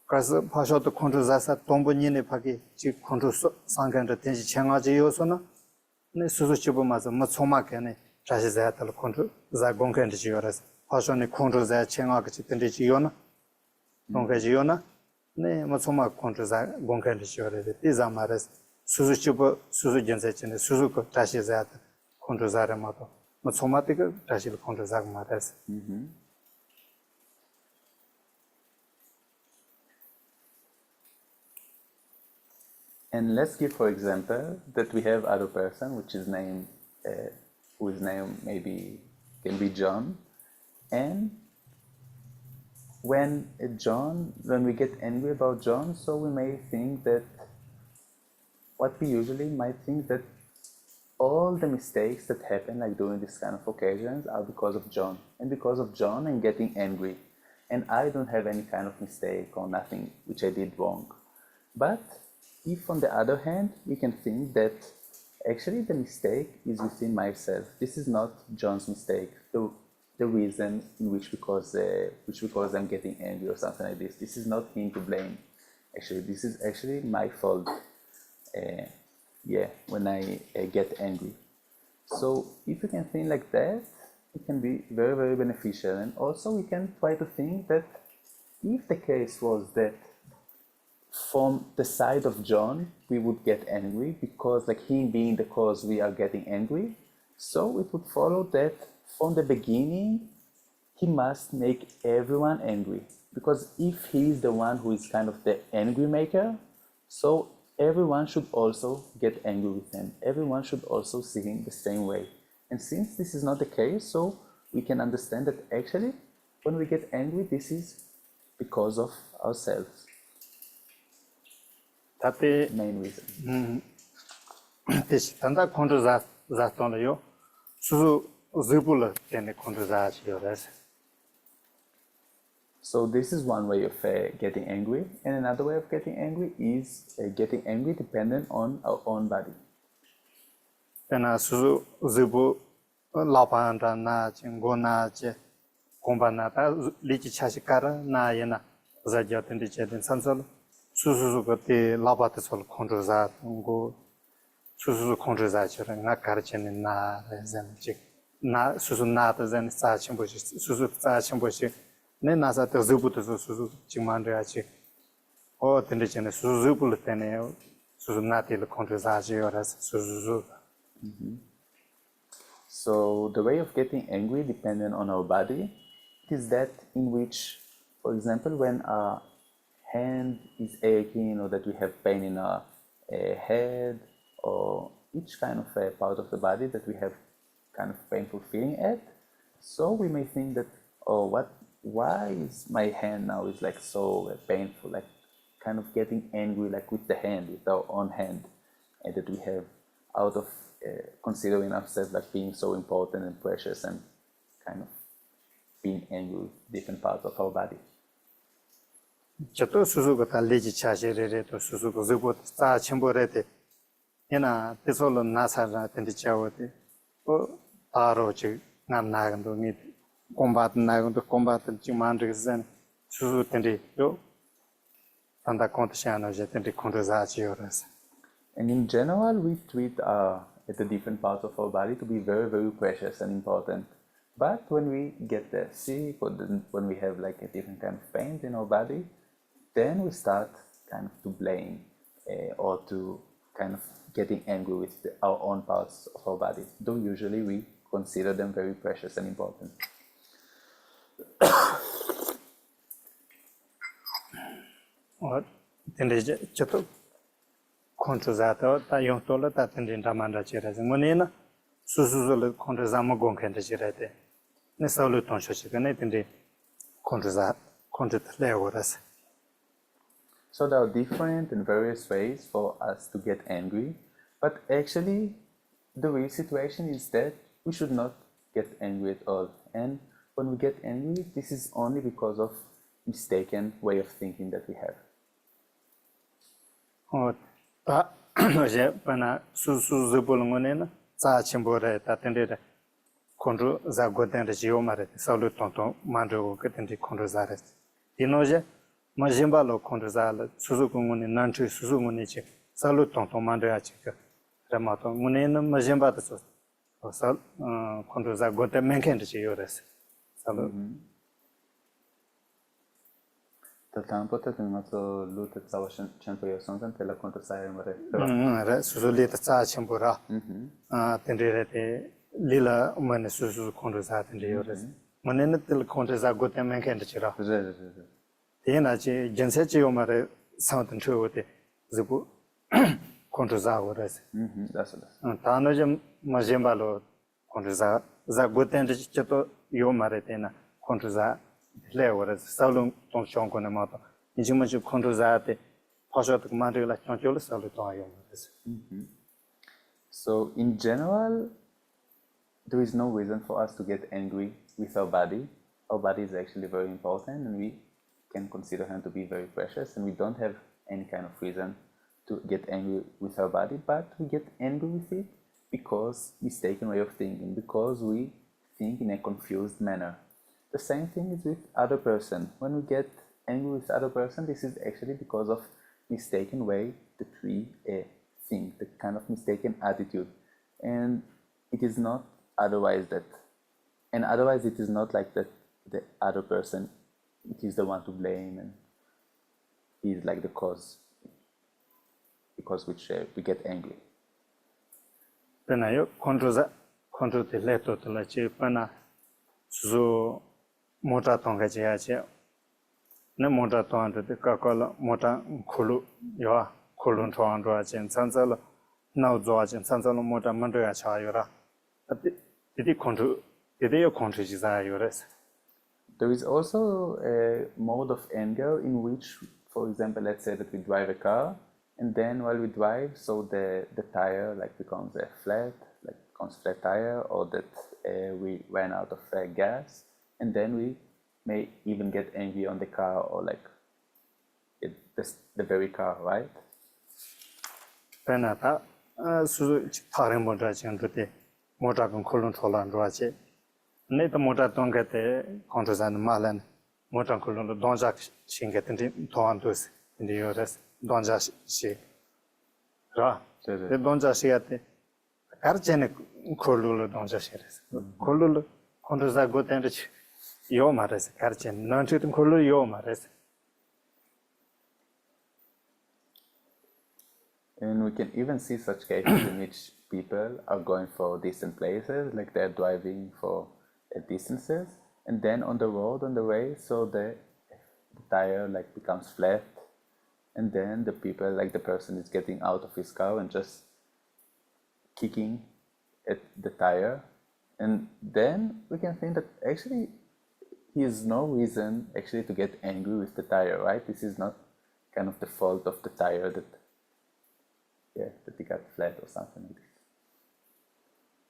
Speaker 2: 그래서 파셔도 컨트롤자사 동분이네 파기 지 컨트롤 상간의 된지 청아지 요소나 네 수수치부 맞아 뭐 소마케네 자시자탈 컨트롤 자 공간지 지요라서 파셔네 컨트롤자 청아지 된지 요나 동가지 요나 네뭐 소마 컨트롤자 공간지 지요라서 디자마레스 수수치부 수수전세체네 수수고 자시자탈 컨트롤자라마도 뭐 소마티가 자시 컨트롤자 마레스.
Speaker 1: And let's give, for example, that we have other person which is named, whose name maybe can be John, and when we get angry about John, so we may think that what we usually might think that all the mistakes that happen like during this kind of occasions are because of John, and because of John I'm getting angry, and I don't have any kind of mistake or nothing which I did wrong. But if, on the other hand, we can think that actually the mistake is within myself. This is not John's mistake. The reason in which because I'm getting angry or something like this. This is not him to blame. Actually, this is actually my fault. When I get angry. So if we can think like that, it can be very, very beneficial. And also we can try to think that if the case was that from the side of John, we would get angry because like him being the cause we are getting angry. So it would follow that from the beginning, he must make everyone angry. Because if he is the one who is kind of the angry maker, so everyone should also get angry with him. Everyone should also see him the same way. And since this is not the case, so we can understand that actually when we get angry, this is because of ourselves.
Speaker 2: That's the
Speaker 1: Main reason.
Speaker 2: this tanda control that on you. So zibula can control that yours.
Speaker 1: So this is one way of getting angry, and another way of getting angry is getting angry dependent on our own body.
Speaker 2: And so zibu lapanda na chingona che kombana ta lichi chashikara na yena zajatin de chedin sansal susu ko te labata sol control that go susu control that nga karchen na zan chik na susu na ta zan sa chimbo susu sa chimbo ne nasa te zibu te susu chimandra chi o tende chene susu zibu le tene susu na te le control that yoras susu.
Speaker 1: So the way of getting angry dependent on our body is that in which, for example, when our hand is aching or that we have pain in our head or each kind of part of the body that we have kind of painful feeling at, so we may think that, oh, why is my hand now is like so painful, like kind of getting angry like with the hand, with our own hand, and that we have out of considering ourselves like being so important and precious and kind of being angry with different parts of our body.
Speaker 2: Chato susu ta leji chaje re to susu ko zubo ta chimbo re te ena tesolo nasa ra tendi chawote o aro chi ngam na gando mi combat na gando combat chi mandre zen susu tendi yo tanda konta shano je tendi konta za chi oras.
Speaker 1: And in general, we treat the different parts of our body to be very, very precious and important. But when we get sick or when we have like a different kind of pain in our body, then we start kind of to blame or to kind of getting angry with our own parts of our body, though usually we consider them very precious and important.
Speaker 2: Or tendi chato kontrazato ta yontola ta tendi ramanda chirase monena susu kontrazama gonkende chirate ne solo tonsho chikane tendi kontratleuras.
Speaker 1: So there are different and various ways for us to get angry, but actually the real situation is that we should not get angry at all. And when we get angry, this is only because of mistaken way of thinking that we have.
Speaker 2: Ta je pana susu zebulngonena sa chimbore ta tende kontro za godende jiomare solo tonton mandro ketende kontro zares. Dinoje majimba lo kontro zala susu ngone nanchu susu ngone che solo tonton mandro ya chika ramato ngone majimba ta so sal kontro za godende menkende jiores salo.
Speaker 1: Tampo te tengo luta tsawa champo yo sonsan te la contra sai mare.
Speaker 2: Ra susu le ta sa chimbora. Tende te lila mane susu kontro za tende yores. Mane te kontro za godende menkende chira. Tena che jense che yomare santan chuote zubu kontro za horas.
Speaker 1: That's it.
Speaker 2: Tano je majemba lo kontro za godende cheto yomare tena kontro za le horas salon ton chonko na mata. Injima ju kontro za te pashat kumande la choncholo salon ton yomares.
Speaker 1: So in general, there is no reason for us to get angry with our body. Our body is actually very important and we can consider him to be very precious, and we don't have any kind of reason to get angry with our body, but we get angry with it because mistaken way of thinking, because we think in a confused manner. The same thing is with other person. When we get angry with other person, this is actually because of mistaken way that we think, the kind of mistaken attitude, and it is not otherwise that, and otherwise it is not like that the other person, it is the one to blame and he is like the cause because which we get angry.
Speaker 2: Pena yo kontro te leto te la che pana suzu mota tonga che ya che ne mota tonga te kakola mota khulu yo khulun tonga chen sanzalo nau zo chen sanzalo mota mando ya cha yo ra ati kontro 이데요 컨트리지자 요레스.
Speaker 1: There is also a mode of anger in which, for example, let's say that we drive a car, and then while we drive, so the tire like becomes flat tire, or that we ran out of gas, and then we may even get angry on the car, or like the very car, right?
Speaker 2: 페나타 수 타른 모자 정도데 모자건 콜론 톨란 로아체 네도 모자 동게테 컨트로산 말란 모자 콜론 동작 싱게텐데 도안도스 인데 요레스 동작 시 라 데 동작 시야테 가르체네 콜룰로 동작 시레스 콜룰로 컨트로사 고텐데 요 마레스 가르체네 난치든 콜룰 요 마레스.
Speaker 1: And we can even see such cases in which people are going for distant places, like they're driving for distances, and then on the road, on the way, so the tire like becomes flat, and then the people, like the person is getting out of his car and just kicking at the tire, and then we can think that actually he has no reason actually to get angry with the tire, right? This is not kind of the fault of the tire that he got flat or something like this.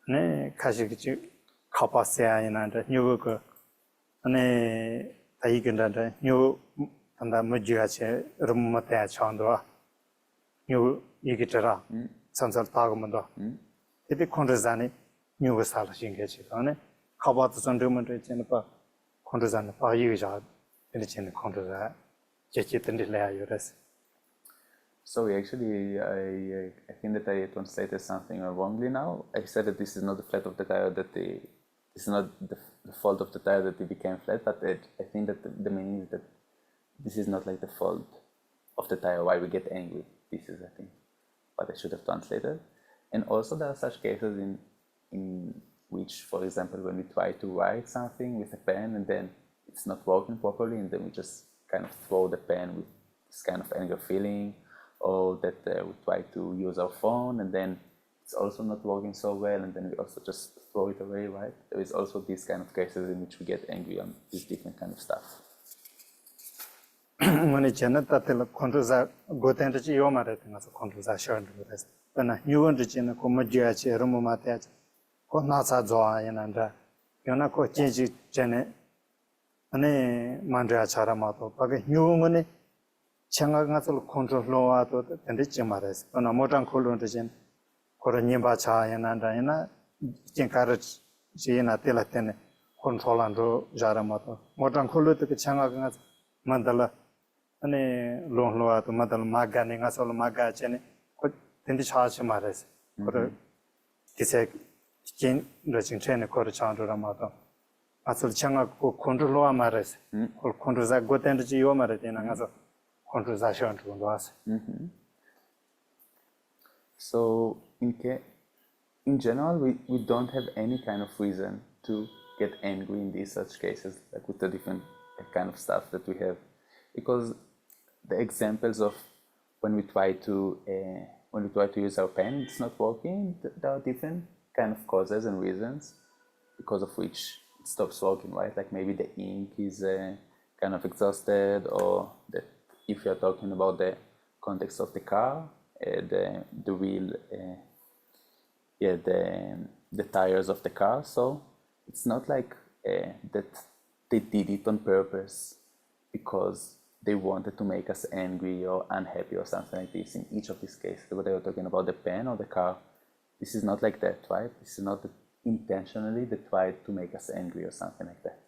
Speaker 2: 네, 가시기 카파세아이나데 뉴그 네 다이근데 뉴 한다 무지하체 rum마테 찬도아 뉴 이기트라 선설 타고문도 이때 콘트자니 뉴그 살신게지 안에 카바트 선드문데 제는바 콘트자니 파이기자 이제는 콘트자 제치든들래야 요레스.
Speaker 1: So actually, I think that I translated something wrongly now. I said that this is not the flat of the tire, this is not the fault of the tire that it became flat, but I think that the meaning is that this is not like the fault of the tire, why we get angry. This is, I think, what I should have translated. And also there are such cases in which, for example, when we try to write something with a pen and then it's not working properly, and then we just kind of throw the pen with this kind of anger feeling, or that we try to use our phone and then it's also not working so well, and then we also just throw it away, right? There is also these kind of cases in which we get angry on this different kind of stuff.
Speaker 2: When Janata controls Gotenji Yomaret and also controls are shared with us. When you want to Jina Komajiachi, Romomatet, Konasa Zoa and Yonako Jinji Jene, Ane Mandra Charamato, Pag Yumani. Changatul control law and the Chimares, on a modern colonization, Koranimba Chayana and Diana, Jinkaraj, Gina Tilatene, control and Jaramato, modern color to the Changagas, Mandala, and a long law to Madal Maganing as all Magachene, but then the charge Mares, or Kisek, Jin, Racing Chain, a quarter chandra Ramato. As well Changa control law Mares, or controls that good energy Yomaret in another.
Speaker 1: So in general, we don't have any kind of reason to get angry in these such cases, like with the different kind of stuff that we have, because the examples of when we try to use our pen, it's not working. There are different kind of causes and reasons because of which it stops working, right? Like maybe the ink is kind of exhausted, or that. If you're talking about the context of the car, the wheel, the tires of the car. So it's not like that they did it on purpose because they wanted to make us angry or unhappy or something like this. In each of these cases, whether you're talking about the pen or the car, this is not like that, right? This is not intentionally they tried to make us angry or something like that.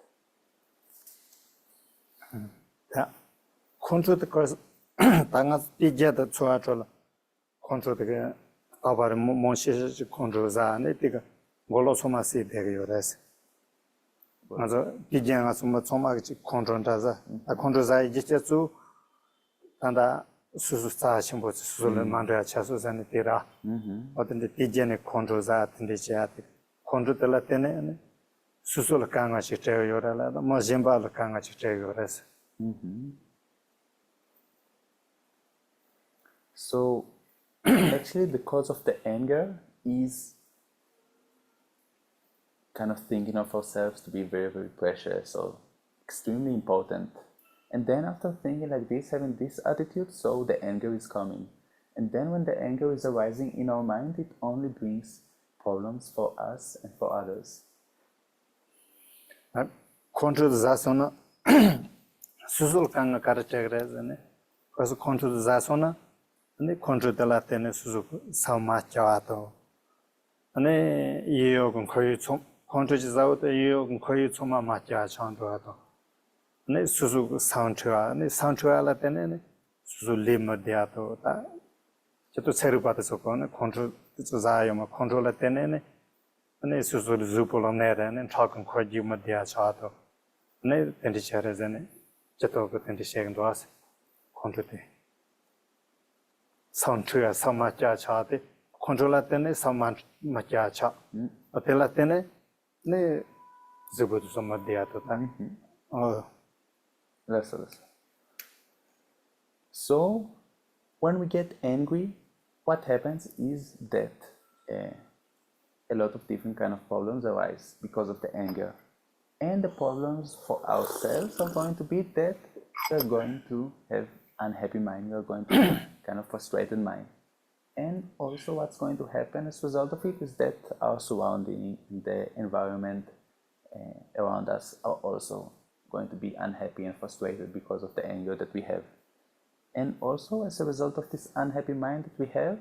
Speaker 2: Yeah. Control the course, Tanga Pigia the Chuatrola, control the Avar Monshi controls are Netica, Golosoma si Deriores. Another Pigian Asuma Somachi control Taza, a control Jitsu, and a Sususta Shimbo Sulan Mandra Chasus and Tira, but in the Pigian controls are in the Chiatic, control the Latine, Susula Kanga Chiteriola, Mozimba Kanga Chiteriores.
Speaker 1: So actually the cause of the anger is kind of thinking of ourselves to be very, very precious or extremely important. And then after thinking like this, having this attitude, so the anger is coming. And then when the anger is arising in our mind, it only brings problems for us and for others.
Speaker 2: Control zasona susul kanga karategrezane. Because control zasona, and the control de la tene suzu sama chato. And you can call it some control out, you can call it some macha chanto. And suzu soundtra, and soundtra la tene suzu lima diato. Chato serupata sopone, control zayama, control la tene. And suzu zupolo nere and talking quite you madia chato. And then the shares and chato and the shaking to us. Control. Sound to so much chate, control latene, so much macha. But the latene, ne zubut some diato time. Oh,
Speaker 1: less. So, when we get angry, what happens is that a lot of different kind of problems arise because of the anger. And the problems for ourselves are going to be that we're going to have unhappy mind, we're going to have kind of frustrated mind. And also what's going to happen as a result of it is that our surrounding, the environment around us are also going to be unhappy and frustrated because of the anger that we have. And also as a result of this unhappy mind that we have,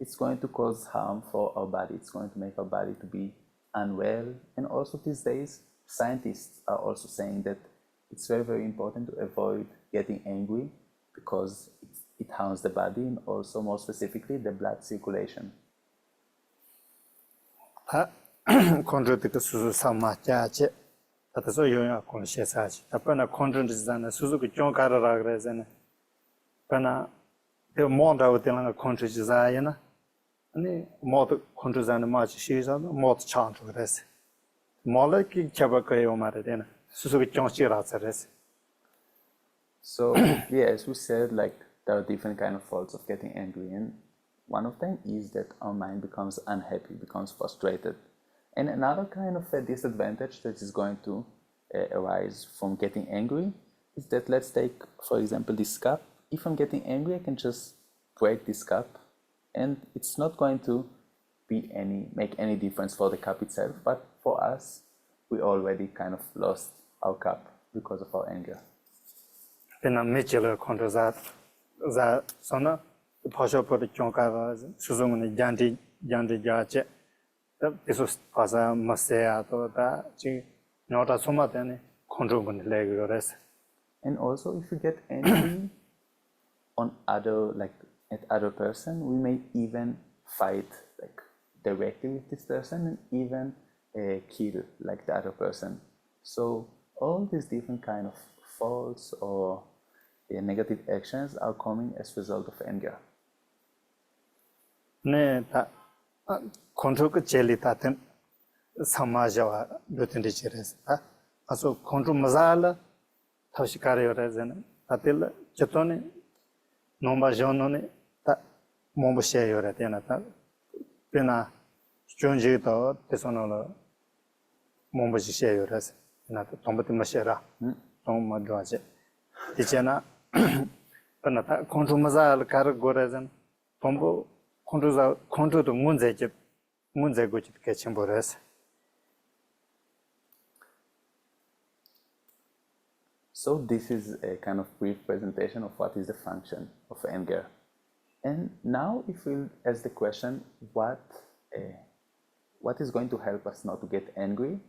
Speaker 1: it's going to cause harm for our body. It's going to make our body to be unwell. And also these days, scientists are also saying that it's very, very important to avoid getting angry because it harms the body and also more specifically the blood circulation.
Speaker 2: control the suzu sama chache. That is all you are conscious. Upon a control is done, Suzuki John Carragres and Pana the more out in a country design. And more controls and much she's on more chant with this. More like Chabaka Maradena, Suzuki John Shiraz.
Speaker 1: So, yeah, as we said, like there are different kind of faults of getting angry, and one of them is that our mind becomes unhappy, becomes frustrated. And another kind of a disadvantage that is going to arise from getting angry is that, let's take, for example, this cup. If I'm getting angry, I can just break this cup, and it's not going to make any difference for the cup itself, but for us, we already kind of lost our cup because of our anger.
Speaker 2: Then a Mitchell controls that Sona, the Pasha for the Chonka, Suzum Janti Jache. This was Pasa Masea, that not a soma then control on the leg or rest.
Speaker 1: And also, if you get angry on at other person, we may even fight like directly with this person and even kill like the other person. So all these different kind of faults or negative actions are coming as a result of anger.
Speaker 2: Ne control jelly taten Samaja Lutindicheres. Also control Mazala Taushikari resin, Atilla Chatoni, Nomba Jonone, Mombashe Yoretanata, Pena Junjito, Tesonola, Mombashe Yores, not Tombati Mashera, Tom Madroje. Tichena Panata, control Mazal Caragorezan, Tombo, control to Munze Guchit Ketchimbores.
Speaker 1: So this is a kind of brief presentation of what is the function of anger. And now if we'll ask the question, what is going to help us not to get angry?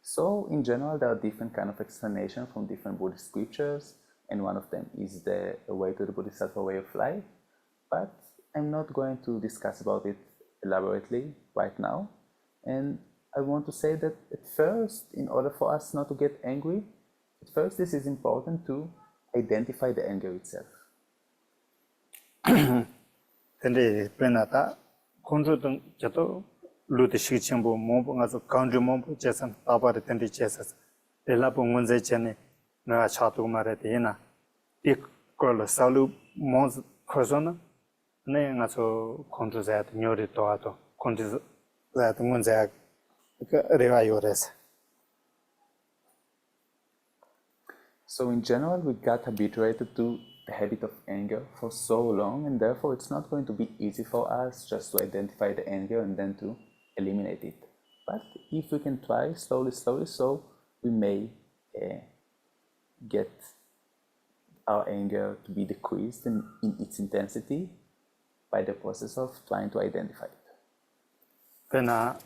Speaker 1: So in general, there are different kind of explanations from different Buddhist scriptures, and one of them is the way to the Bodhisattva way of life. But I'm not going to discuss about it elaborately right now. And I want to say that at first, in order for us not to get angry, at first this is important to identify the anger itself.
Speaker 2: Tende penata control jato luti shichimbo mombo ngazo country mombo jesan tabare tende jesas elapo ngonze chene na chatu marete ina ikol salu mons khosona ne ngazo control zat nyori to ato control zat ngonze rewa yores.
Speaker 1: So in general, we got habituated to the habit of anger for so long, and therefore it's not going to be easy for us just to identify the anger and then to eliminate it. But if we can try slowly, so we may get our anger to be decreased in its intensity by the process of trying to identify it.
Speaker 2: Pena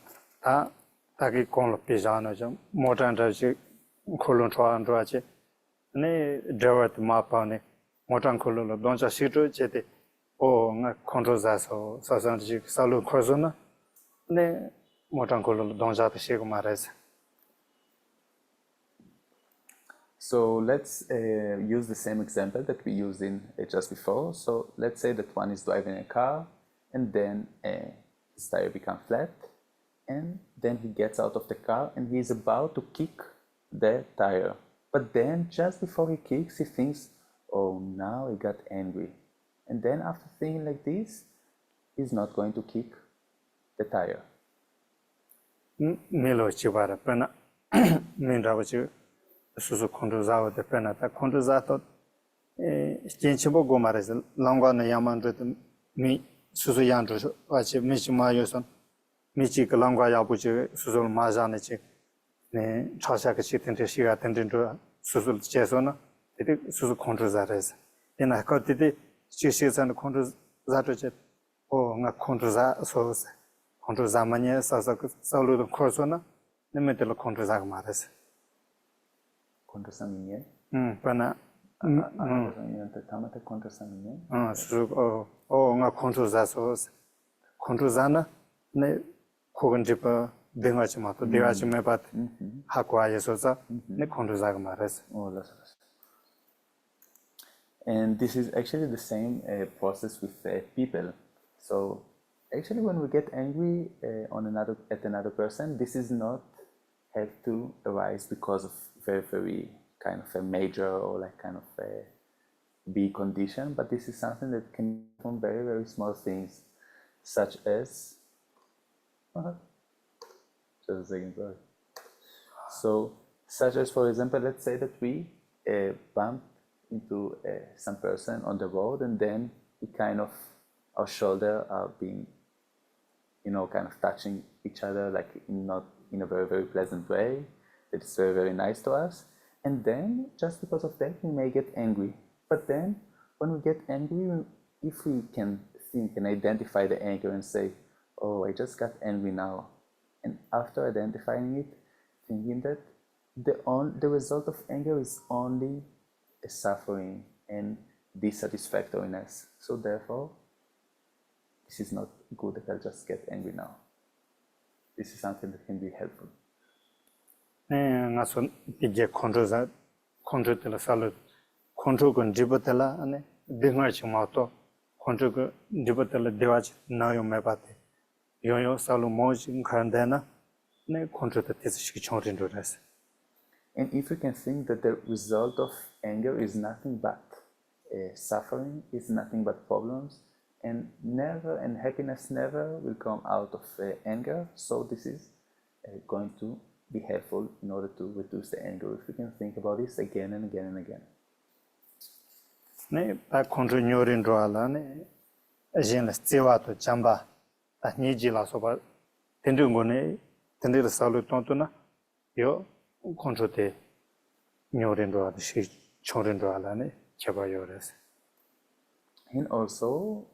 Speaker 2: taki konglo pijano jam modern raji kolon chwa che ne drawat mapa ne modern kolon donja sito chete o nga control za so sasan ji salu khozona ne modern kolon donja te shego mares.
Speaker 1: So let's use the same example that we used in just before. So let's say that one is driving a car and then his tire becomes flat, and then he gets out of the car and he's about to kick the tire. But then just before he kicks, he thinks, oh, now he got angry. And then after thinking like this, he's not going to kick the tire.
Speaker 2: Milo chibara pena minrawachi susu kondozawa de pena ta kondozato jenchibo gomares langwa na yamandre mi susu yandro wachi michima yoson michi langwa yabuchi susu mazane chi ne chasha ke chitente shiga tendendo susu chesona de susu kondozares ena ko de chisesan kondozato che o nga kondoza so kondoza manye sasa saludo korsona ne metelo kondoza mares.
Speaker 1: Contra Saminye?
Speaker 2: Pana.
Speaker 1: Tamata contra Saminye?
Speaker 2: Nga contra Zasos. Contra Zana, ne Koganjipa, Dengachimato, Degachimepat, Hakwa Yesosa, ne contra Zagmares.
Speaker 1: Oh, that's right. And this is actually the same process with people. So actually, when we get angry at another person, this is not have to arise because of very kind of a major or like kind of a big condition, but this is something that can come from very small things, such as just a second, sorry. So such as, for example, let's say that we bump into some person on the road, and then we kind of our shoulder are being kind of touching each other, like not in a very pleasant way. It's very nice to us, and then just because of that we may get angry. But then when we get angry, if we can think and identify the anger and say, oh, I just got angry now, and after identifying it, thinking that the result of anger is only a suffering and dissatisfactoriness, so therefore this is not good that I'll just get angry now. This is something that can be helpful.
Speaker 2: Naso pije control tela salut control con jibatela ane dingar chimato control con jibatela dewach nayo mebate yoyo salu moj khandena ne control te tishi chonrin doras.
Speaker 1: And if we can think that the result of anger is nothing but suffering, is nothing but problems, and happiness never will come out of anger, so this is going to be helpful in order to reduce the anger. If we can think about this again and again and again.
Speaker 2: Ne pa control nyorin roala ne ajena tsewato chamba ta niji la soba tendungo ne tendira salu tontuna yo control te nyorin roala shi chorin roala ne chaba yores.
Speaker 1: And also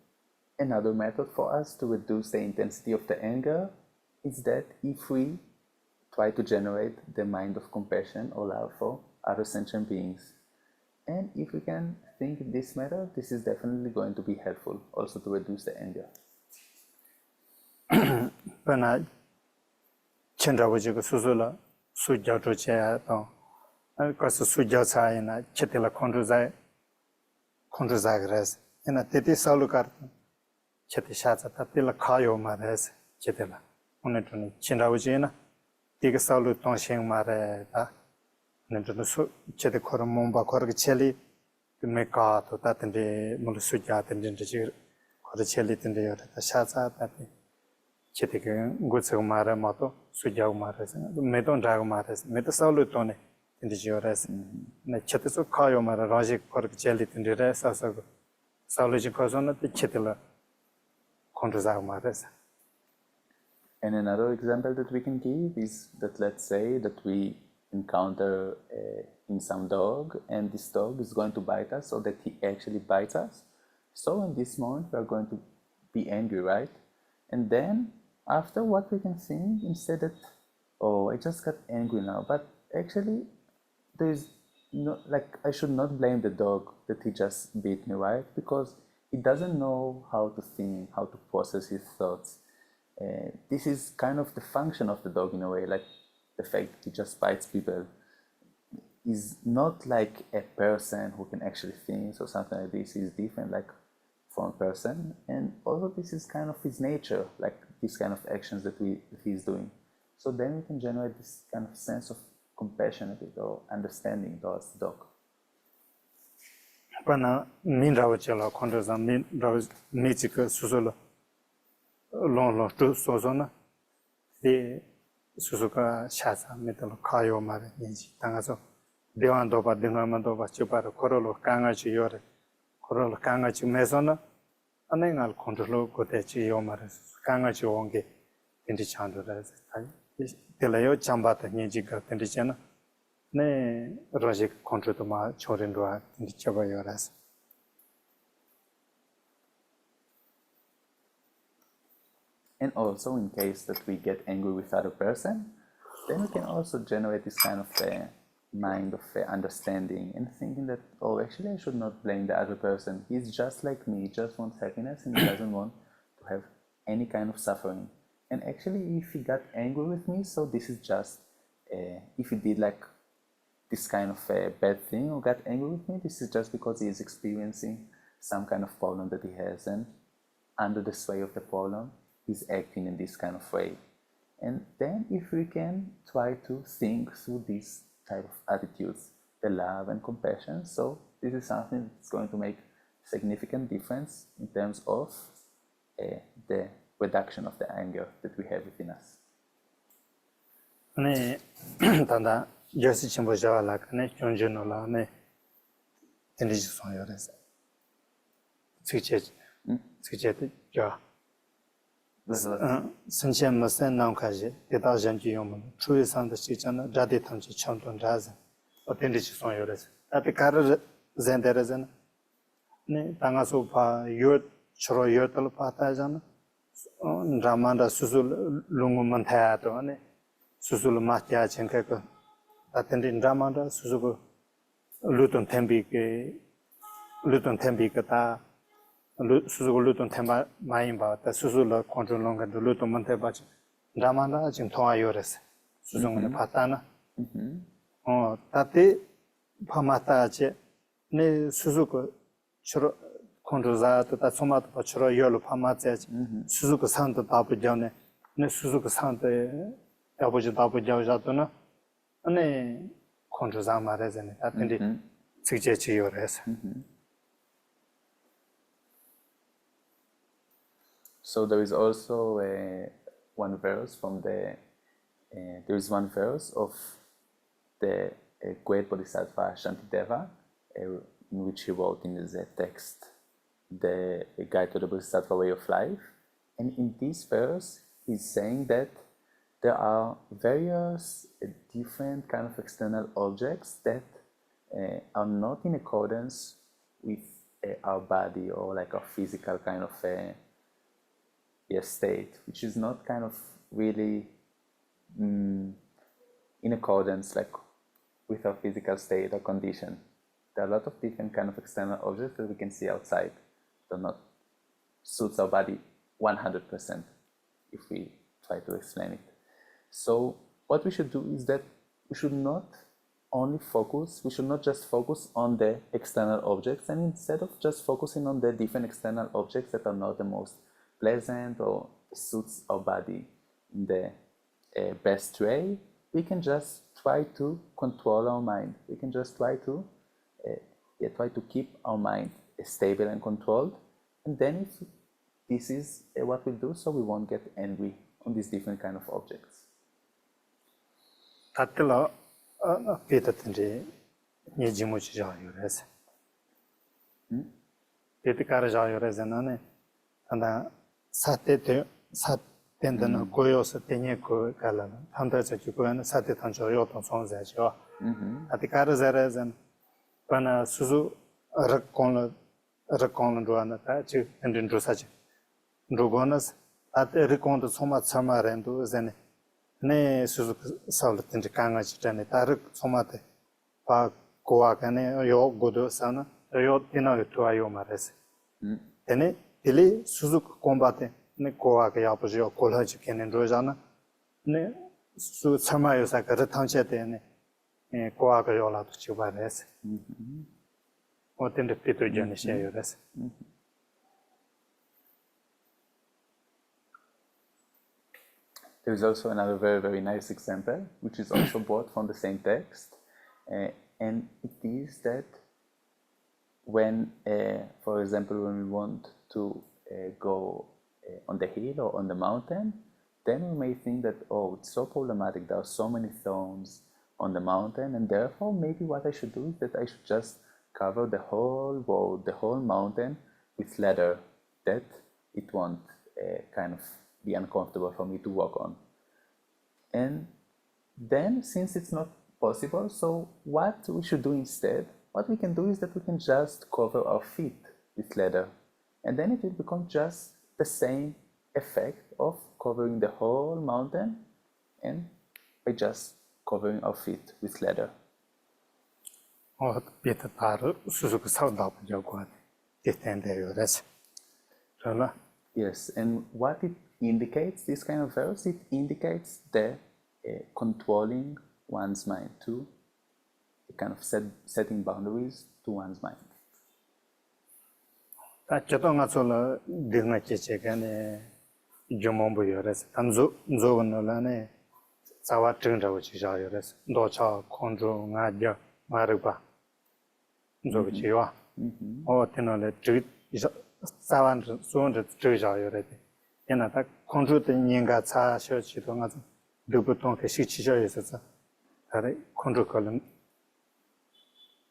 Speaker 1: another method for us to reduce the intensity of the anger is that if we try to generate the mind of compassion or love for other sentient beings. And if we can think in this matter, this is definitely going to be helpful also to reduce the anger.
Speaker 2: Pana chendrawajiga susula sujja to chaya to because sujja chayana chetela kontruzai gres ena teti salukar cheti shatsa tatila kayo mares chetela unetuni chendrawajina tiga salu tongsheng mare ta nendunu su chete kora momba kora cheli me ka to tatende mulu sujja tende ji kora cheli tende yore ta shatsa tati Chetika Gutsu Mara Moto, Sujau Maras, Medon Drago Maras, Metasolutone in the Jores, Chetiso Koyo Mara, Rogic Pork Jelly in the rest of Sology Cosona, the Chetila Contrazao Maras.
Speaker 1: And another example that we can give is that let's say that we encounter in some dog and this dog is going to bite us or that he actually bites us. So in this moment we are going to be angry, right? And then after what we can think instead that, oh, I just got angry now, but actually there is no, like I should not blame the dog that he just bit me, right? Because he doesn't know how to think, how to process his thoughts. This is kind of the function of the dog in a way, like the fact that he just bites people is not like a person who can actually think or something like this. Is different like from a person, and also this is kind of his nature, like these kind of actions that he's doing. So then we can generate this kind of sense of compassion a bit or understanding towards the dog.
Speaker 2: Pana min rawachela kondraza min raw mechika susolo long to sozona de susuka shasa metal kayo mare yinji tangaso dewan doba dinama doba chuparo korolo kanga chi yore korolo kanga chi mesona anengal control kote chi yomare kanga chi onge indi chando ras telayo chambata yinji ga indi chana ne rojik control to ma chorindwa indi chaba yoras.
Speaker 1: And also in case that we get angry with other person, then we can also generate this kind of mind of understanding and thinking that, oh, actually I should not blame the other person. He's just like me, he just wants happiness and he doesn't want to have any kind of suffering. And actually if he got angry with me, so this is just, if he did like this kind of bad thing or got angry with me, this is just because he is experiencing some kind of problem that he has, and under the sway of the problem, he's acting in this kind of way. And then if we can try to think through these type of attitudes, the love and compassion, so this is something that's going to make significant difference in terms of the reduction of the anger that we have within us.
Speaker 2: Ne tanda Geshe Chimbo Jawala ne Chonjuno la ne Tendiji Son Yores. Tsuche ja. Sanchen Masen Namkaji, Deda Janji Yoman, True San the Chichana, Radi Tanji Chanton Razen, or Tendiji Son Yores. At the Kara Zenderezen, Ne Tangasupa, Yurt, Choro Yurtal Patazana, Ramanda Susul Lungumantato, Ne Susul Matia Chenkako, attending Ramanda, Suzuko Luton Tembikata. Suzuko Luton Temba Maimba, the Suzula control longer the Luton Montebach, Ramana, Jintoa Yores, Suzunga Patana. Oh, Tati Pamatache, Ne Suzuko Controza, that Somat Pachoro Yolo Pamate, Suzuko Santa Tapu Jone, Ne Suzuko Santa Abuja Tapu Jajatuna, Ne Controzama Resin, attended Sigechi Yores.
Speaker 1: So there is also one verse from there is one verse of the great Bodhisattva Shantideva, in which he wrote in his text the Guide to the Bodhisattva Way of Life. And in this verse, he's saying that there are various different kind of external objects that are not in accordance with our body or like our physical kind of state, which is not kind of really in accordance like with our physical state or condition. There are a lot of different kind of external objects that we can see outside that not suits our body 100% if we try to explain it. So what we should do is that we should not just focus on the external objects, and instead of just focusing on the different external objects that are not the most pleasant or suits our body in the best way, we can just try to control our mind. We can just try to keep our mind stable and controlled. And then if this is what we do, so we won't get angry on these different kind of objects.
Speaker 2: Tatila Petatindi Nijimuchi Jayures. Petikara Jayures and then Sate Satendana Goyos Teneko Kalan, Hunters at Yuko Sate Tanjoyoton songs at you. At the Karazares and Pana Suzu Rakon Duanata and in Drusach. Drugonas at Recon so much summer and do then. Ne Suzuki Salat in the Kangach Janetaric Somate, Pa Coacane, Yo Godo Sana, Yo Tina to Ayomares. Tene, Ili Suzuki Combate, Ne Coac Yapogio, College Ken and Rosana, Ne Su Samayo Sakara Tanchete, Ne Coac Yola to Chivares. What in the Peter Janishes?
Speaker 1: There is also another very, very nice example, which is also brought from the same text. And it is that when, for example, when we want to go on the hill or on the mountain, then we may think that, oh, it's so problematic, there are so many thorns on the mountain, and therefore maybe what I should do is that I should just cover the whole road, the whole mountain with leather, that it won't kind of be uncomfortable for me to walk on. And then, since it's not possible, so what we should do instead, what we can do is that we can just cover our feet with leather, and then it will become just the same effect of covering the whole mountain and by just covering our feet with leather.
Speaker 2: Oh, Peter Tar Suzuki South Jaguar, Titendayores.
Speaker 1: Yes, and what it indicates, this kind of verse, it indicates the controlling one's mind to kind of setting boundaries to one's mind.
Speaker 2: Chatongasola Disney Jumombo Yores, and Zovanolane, Sawa Trinda, which is Yores, Docha, Condro, Nadia, Mariba, Zovichua, or Tenole treat Savan, Sonda Treasure already. And attack Condro Yinga, Church, Dubuton, Shichi is a Condro column.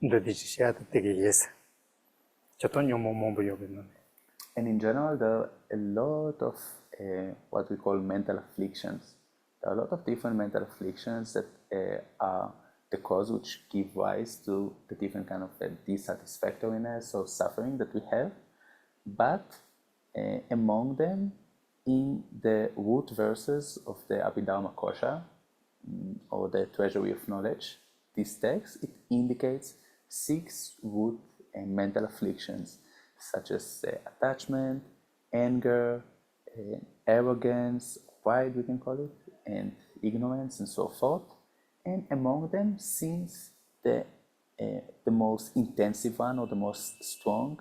Speaker 2: The Dishiat take yes.
Speaker 1: And in general, there are a lot of what we call mental afflictions. There are a lot of different mental afflictions that are the cause which give rise to the different kind of dissatisfactoriness or suffering that we have. But among them, in the root verses of the Abhidharma Kosha, or the Treasury of Knowledge, this text, it indicates 6 root mental afflictions, such as attachment, anger, arrogance, pride, we can call it, and ignorance, and so forth. And among them, since the most intensive one or the most strong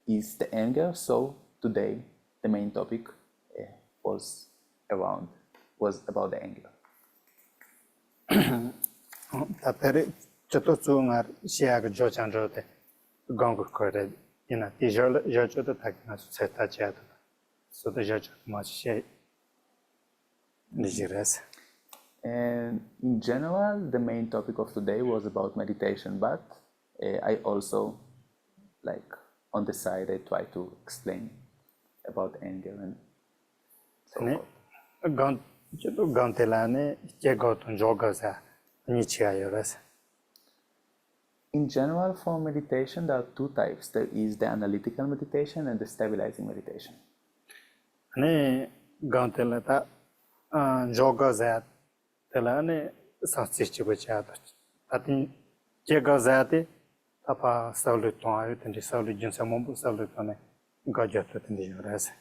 Speaker 1: is the anger, so today the main topic was about the anger.
Speaker 2: Gong corred in a teacher, judge of the Tagmas set a chat. So the judge must shake the
Speaker 1: And in general, the main topic of today was about meditation, but I also, like on the side, I try to explain about anger and so forth.
Speaker 2: Gantelane, Jagoton Jogaza, Nichiayores.
Speaker 1: In general, for meditation, there are 2 types. There is the analytical meditation and the stabilizing meditation.
Speaker 2: Ne Gantelata Jogaza, Telane, Satsichibachat. Atin Jagazati, Tapa Saluton, and the Salugin Samombu Salutone, Gajet in the Jores.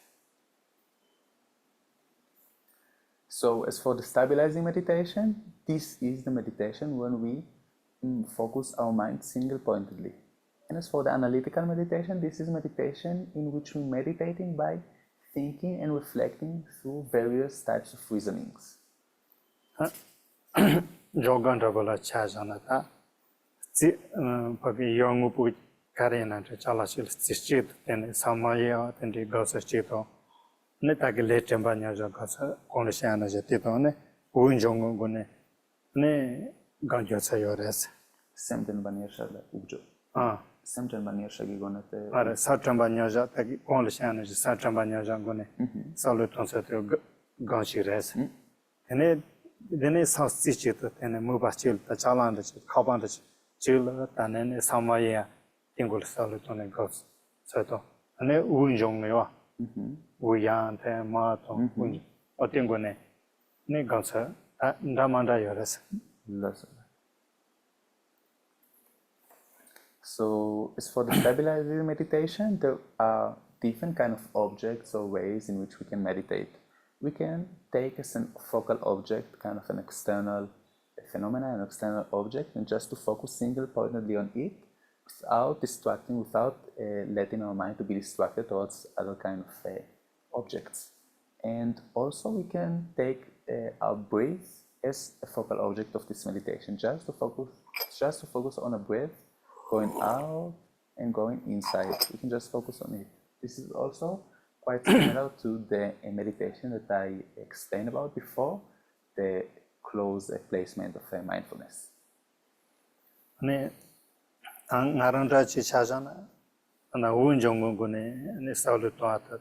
Speaker 1: So, as for the stabilizing meditation, this is the meditation when we focus our mind single-pointedly. And as for the analytical meditation, this is meditation in which we're meditating by thinking and reflecting through various types of reasonings.
Speaker 2: Jogandabola Chajanata, Pagi Yongupu Karina, Chalashil Sichit, and Samaya, and the Gosa Chito, 네 딱이 레템바냐자 가서 공르시아나 제티도네 우인종고네 네 간겨서요레스
Speaker 1: Semten baniersha ugjo.
Speaker 2: 아
Speaker 1: Semten baniersha gigonate.
Speaker 2: 아래 사트람바냐자 딱이 공르시아나 사트람바냐자고네 살로톤서도 간시레스 네 사스치도 네 무바칠 자란데 카반데 질 단네 사마야 띵골 살로톤에 가서 저도 네 우인종네요 우양테 마토 운 어떤 거네 네 가서 나만다 열었어.
Speaker 1: So, as for the stabilizer meditation, there are different kind of objects or ways in which we can meditate. We can take as a focal object, kind of an external phenomena, an external object, and just to focus single-pointedly on it, without distracting, without letting our mind to be distracted towards other kind of objects. And also we can take our breath as a focal object of this meditation, just to focus on a breath going out and going inside. We can just focus on it. This is also quite similar to the meditation that I explained about before, the close placement of mindfulness.
Speaker 2: 네, 나란다치 차잖아. 나 우은정군군에 네 사울을 도왔다.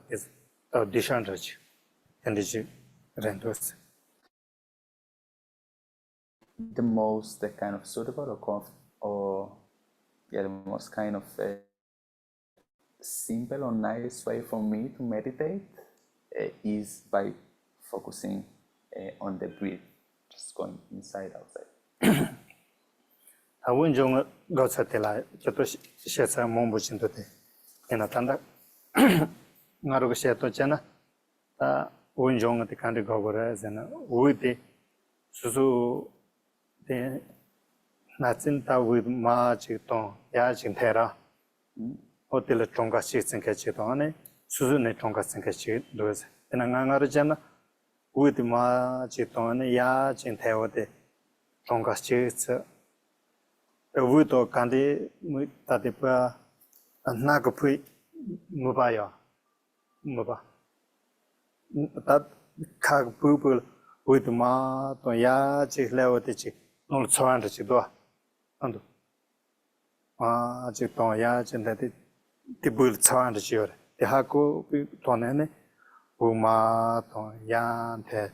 Speaker 2: 또 디션러지. 엔디지 렌도스.
Speaker 1: The most kind of suitable the most kind of simple or nice way for me to meditate is by focusing on the breath, just going inside, outside.
Speaker 2: 아운종 거쳐텔라 저도 시에서 몸부신도데 에나 탄다 나로고 시에도잖아 다 운종한테 간데 거버라잖아 우이데 수수 데 나진다 with 마지도 야진테라 호텔 총가시 생각지도 안에 수수네 총가시 생각지도 에나 나가르잖아 with 마지도 안에 야진테오데 총가시 우도 간데 무다데파 나고푸이 무바요 무바 다 카부불 우드마 또 야지 레오데지 놀 초안데지도 안도 아지 또 야진데 디불 초안데지요 대하고 돈에네 우마 또 야한테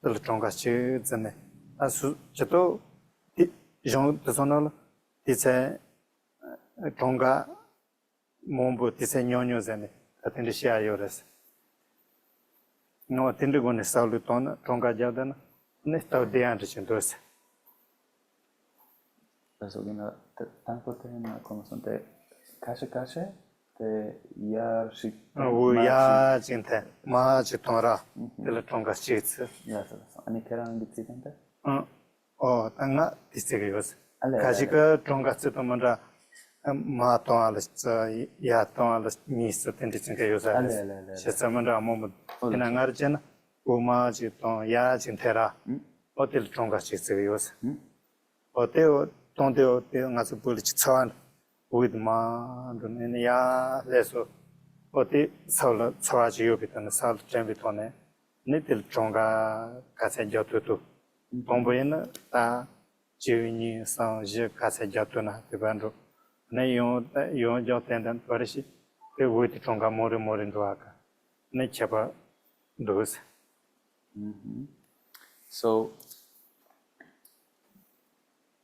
Speaker 2: 들 총가시 전에 아수 저도 정 personal dice tonga mombo dice ñoño zene atende sia yores no atende con saulo ton tonga jadana ne sta de antes entonces
Speaker 1: Eso gina tanto tema como son te kashe te yar shi
Speaker 2: u ya jinte ma jitora de tonga chits
Speaker 1: ya so ani kerang gitsitente
Speaker 2: 어 땅나 디스트리오스
Speaker 1: 알레,
Speaker 2: 가지가 종가스도 먼저 마토알스 야토알스 미스 텐디스가 요사스 세서먼저 아무 그나가르잖아 오마지 또 야진테라 호텔 종가스스 요스 호텔 돈데오 때가서 볼치 차완 우이드마 돈에야 레소 호텔 서울 차와지요 비타는 살 잼비토네 니들 종가 가세 저투투 동부에는 다 지은이 상지 가서 잡도나 대반로 내 용저 텐단 버시 그 위트 총가 모르도 아까 내 잡아 도스.
Speaker 1: So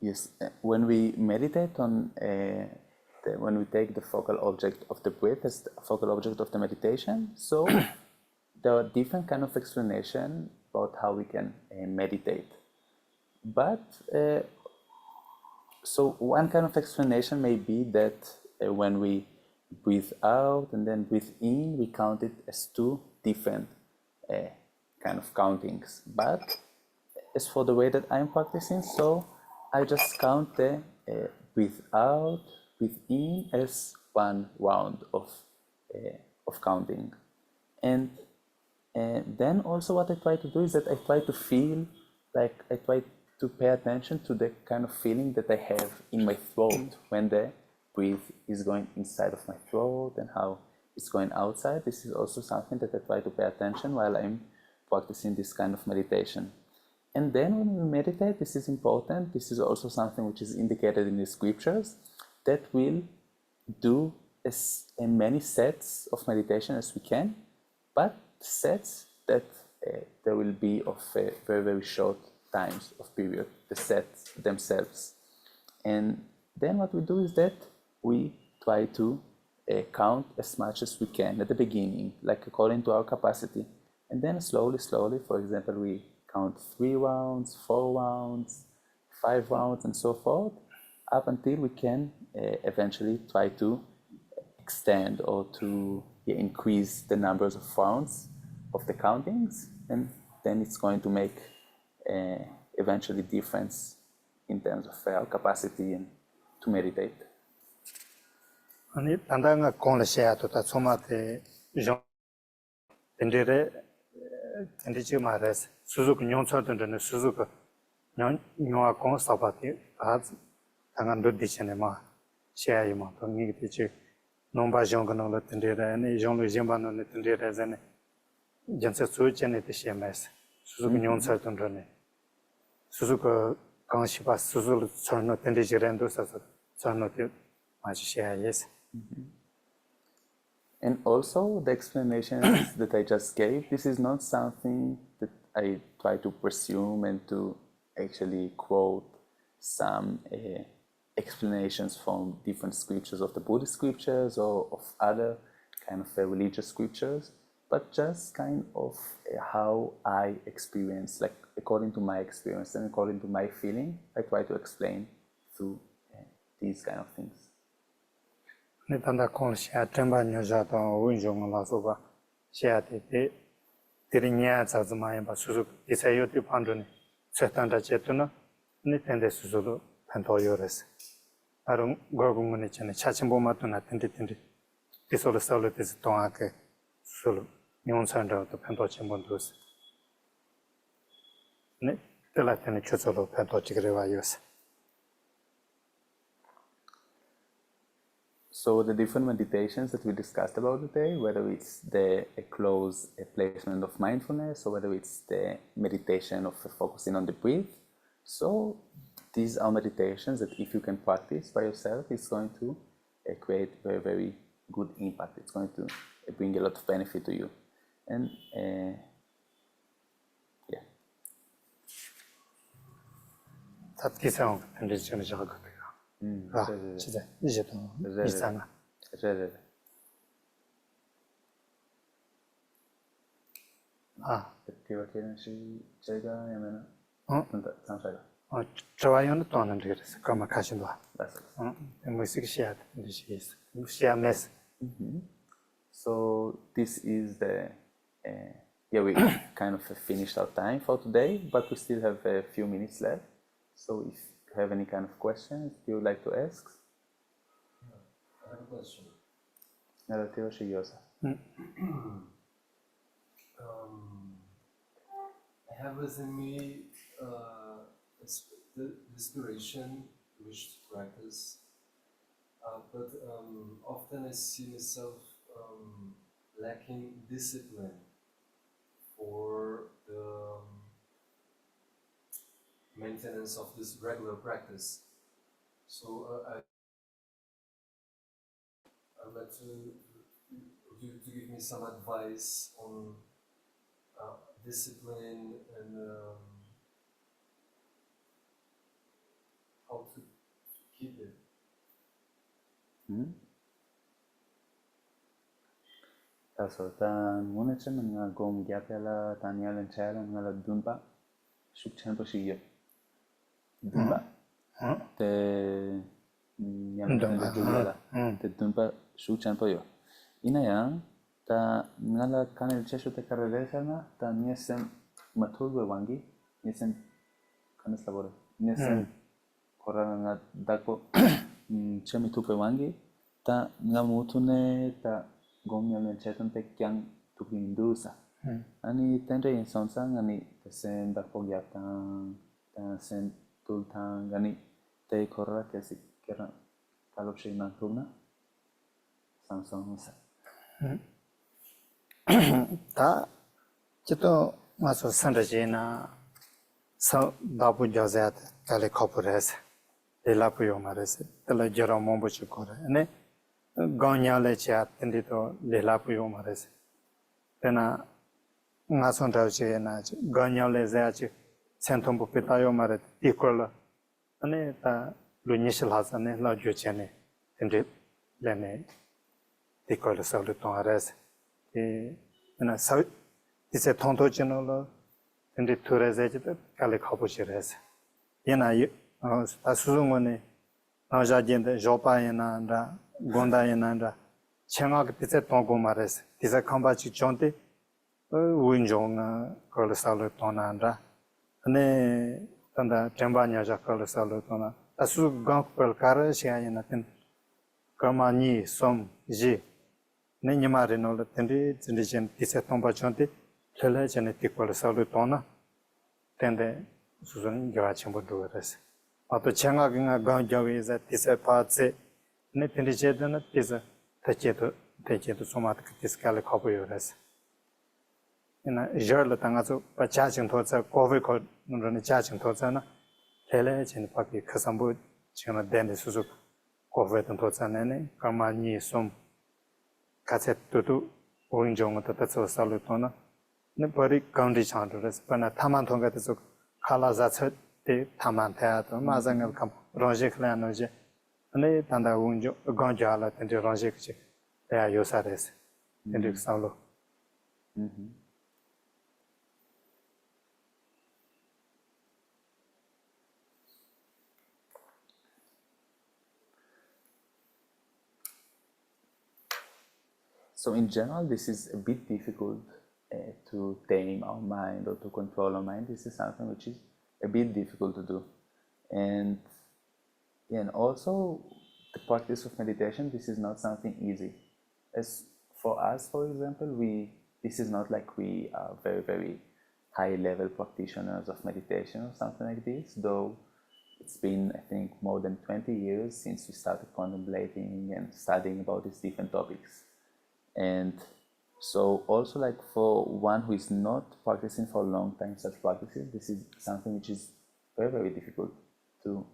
Speaker 1: yes, when we meditate on when we take the focal object of the breath as the focal object of the meditation, so there are different kind of explanation about how we can meditate. But so one kind of explanation may be that when we breathe out and then breathe in, we count it as two different kind of countings. But as for the way that I'm practicing, so I just count the breathe out, breathe in as one round of counting. And then also what I try to do is that I try to feel like I try to pay attention to the kind of feeling that I have in my throat when the breath is going inside of my throat and how is going outside, this is also something that I try to pay attention while I'm practicing this kind of meditation. And then when we meditate, this is important, this is also something which is indicated in the scriptures, that we'll do as many sets of meditation as we can, but sets that there will be of very, very short times of period, the sets themselves. And then what we do is that we try to count as much as we can at the beginning, like according to our capacity. And then slowly, for example, we count 3 rounds, 4 rounds, 5 rounds, and so forth, up until we can eventually try to extend or to increase the numbers of rounds of the countings, and then it's going to make eventually difference in terms of our capacity and to meditate.
Speaker 2: 아니 단단가 공례시야도 다 소마테 정 된데레 된데지 말아서 수족 용처던데 수족 용화 공사바티 아 당한도 되잖아요. 시야이마 동이 되지 논바정 그는 된데레 아니 정로 zem반은 된데레잖아. 전체 수전에 되시면서 수족 용처던데 수족 강시바 수족 전로 된데지랜도 사서 전로데 마치 시야이스.
Speaker 1: And also the explanations that I just gave, this is not something that I try to presume and to actually quote some explanations from different scriptures of the Buddhist scriptures or of other kind of religious scriptures, but just kind of how I experience, like according to my experience and according to my feeling, I try to explain through these kind of things.
Speaker 2: Nitanda kong xia zhenba nyozha dong wen zhong la su ba xia de de nya za zi ma yan ba su su di sai yo de pang zhe ni ce dan da jie de ne ni ten de su su lu pan to yo res a rong go gong ne chen cha chen bo ma tu na ten de de so le sa le de dong a ke su lu nyong chan de pan to chen bon du se ne de la ten chu zo lu pan to ji ge re wa yo se.
Speaker 1: So the different meditations that we discussed about today, whether it's the close placement of mindfulness or whether it's the meditation of focusing on the breath, so these are meditations that if you can practice by yourself, it's going to create very, very good impact. It's going to bring a lot of benefit to you. And yeah.
Speaker 2: Tatkisan and this is a 아, 진짜 이제 또 이상아. 아,
Speaker 1: 그때는 제가 하면 상사가.
Speaker 2: 좋아요는 또 하는 데 그래서 그만 가신도. 뭐 시기야 되지 있어. 시야 메스.
Speaker 1: So this is the yeah, we kind of finished our time for today, but we still have a few minutes left. So if you have any kind of questions you would like to ask?
Speaker 3: I have a question. I have within me the inspiration to wish to practice, but often I see myself lacking discipline for the maintenance of this regular practice. So I'd like to give me some advice on discipline and how to keep it.
Speaker 1: So tan munechen nga gom gyapela tanyalan chalan nga dunpa shukchan to shiyo. Dunpa. Te nyamala jugala. Te dunpa shukchan to yo. Inayang ta ngala kanel chesho te karelesa na ta niesem matul wangi niesem kanes labore. Niesem korana nga dako chemi tupe wangi ta nga mutune ta gomnyamen chetan te kyang tukindusa. Ani tenre in sonsang ani sen dako gyatang ta sen tultang ani te korra kesi kera kalopshi na tuna samsung sa.
Speaker 2: 다 저도 마서 산다지나 서 다부 자자트 칼레 코퍼레스 델라푸요 마레스 텔라 저라 몽부치 코레 네 가냐레 차 텐디도 델라푸요 마레스 테나 나선다지나 가냐레 자치 센톰부 피타요 마레 티콜라 ane ta lunyishil hasane la juchene tende lene tikol salu tongares na sa ise tonto cheno la tende tureze jita kale khabu chires yana ta suzungone na jagende jopa yana nda gonda yana nda chenga ke tise tongo mares tise khamba chi chonte winjong kol salu tonanda ane tanda temba jakal salu tona asu gang pel kar siayana ten kamani som ji ne nyamare no la tendi chen tise tomba chonte thela chen tikol salu tona tende susan jawa chembo dores ato chenga ginga gang jawe za tise paatse ne tendi chedana tise tacheto somat tis kale khabu yores ina jerla tanga so pachaching thosa covid ko nrani chaching thosa na hele chen paki khasambu chena den susu covid thosa ne kamani som kaset tu oinjong ta so salu tona ne pari county chandres pana thaman thonga te so khala za chat te thaman tha to ma zangal kam roje khlan je ne tanda unjo gonjala te roje che ya yosares te salu
Speaker 1: So in general, this is a bit difficult to tame our mind or to control our mind. This is something which is a bit difficult to do. And also the practice of meditation, this is not something easy. As for us, for example, this is not like we are very, very high level practitioners of meditation or something like this, though it's been, I think, more than 20 years since we started contemplating and studying about these different topics. And so also, like, for one who is not practicing for a long time such practices, this is something which is very, very difficult to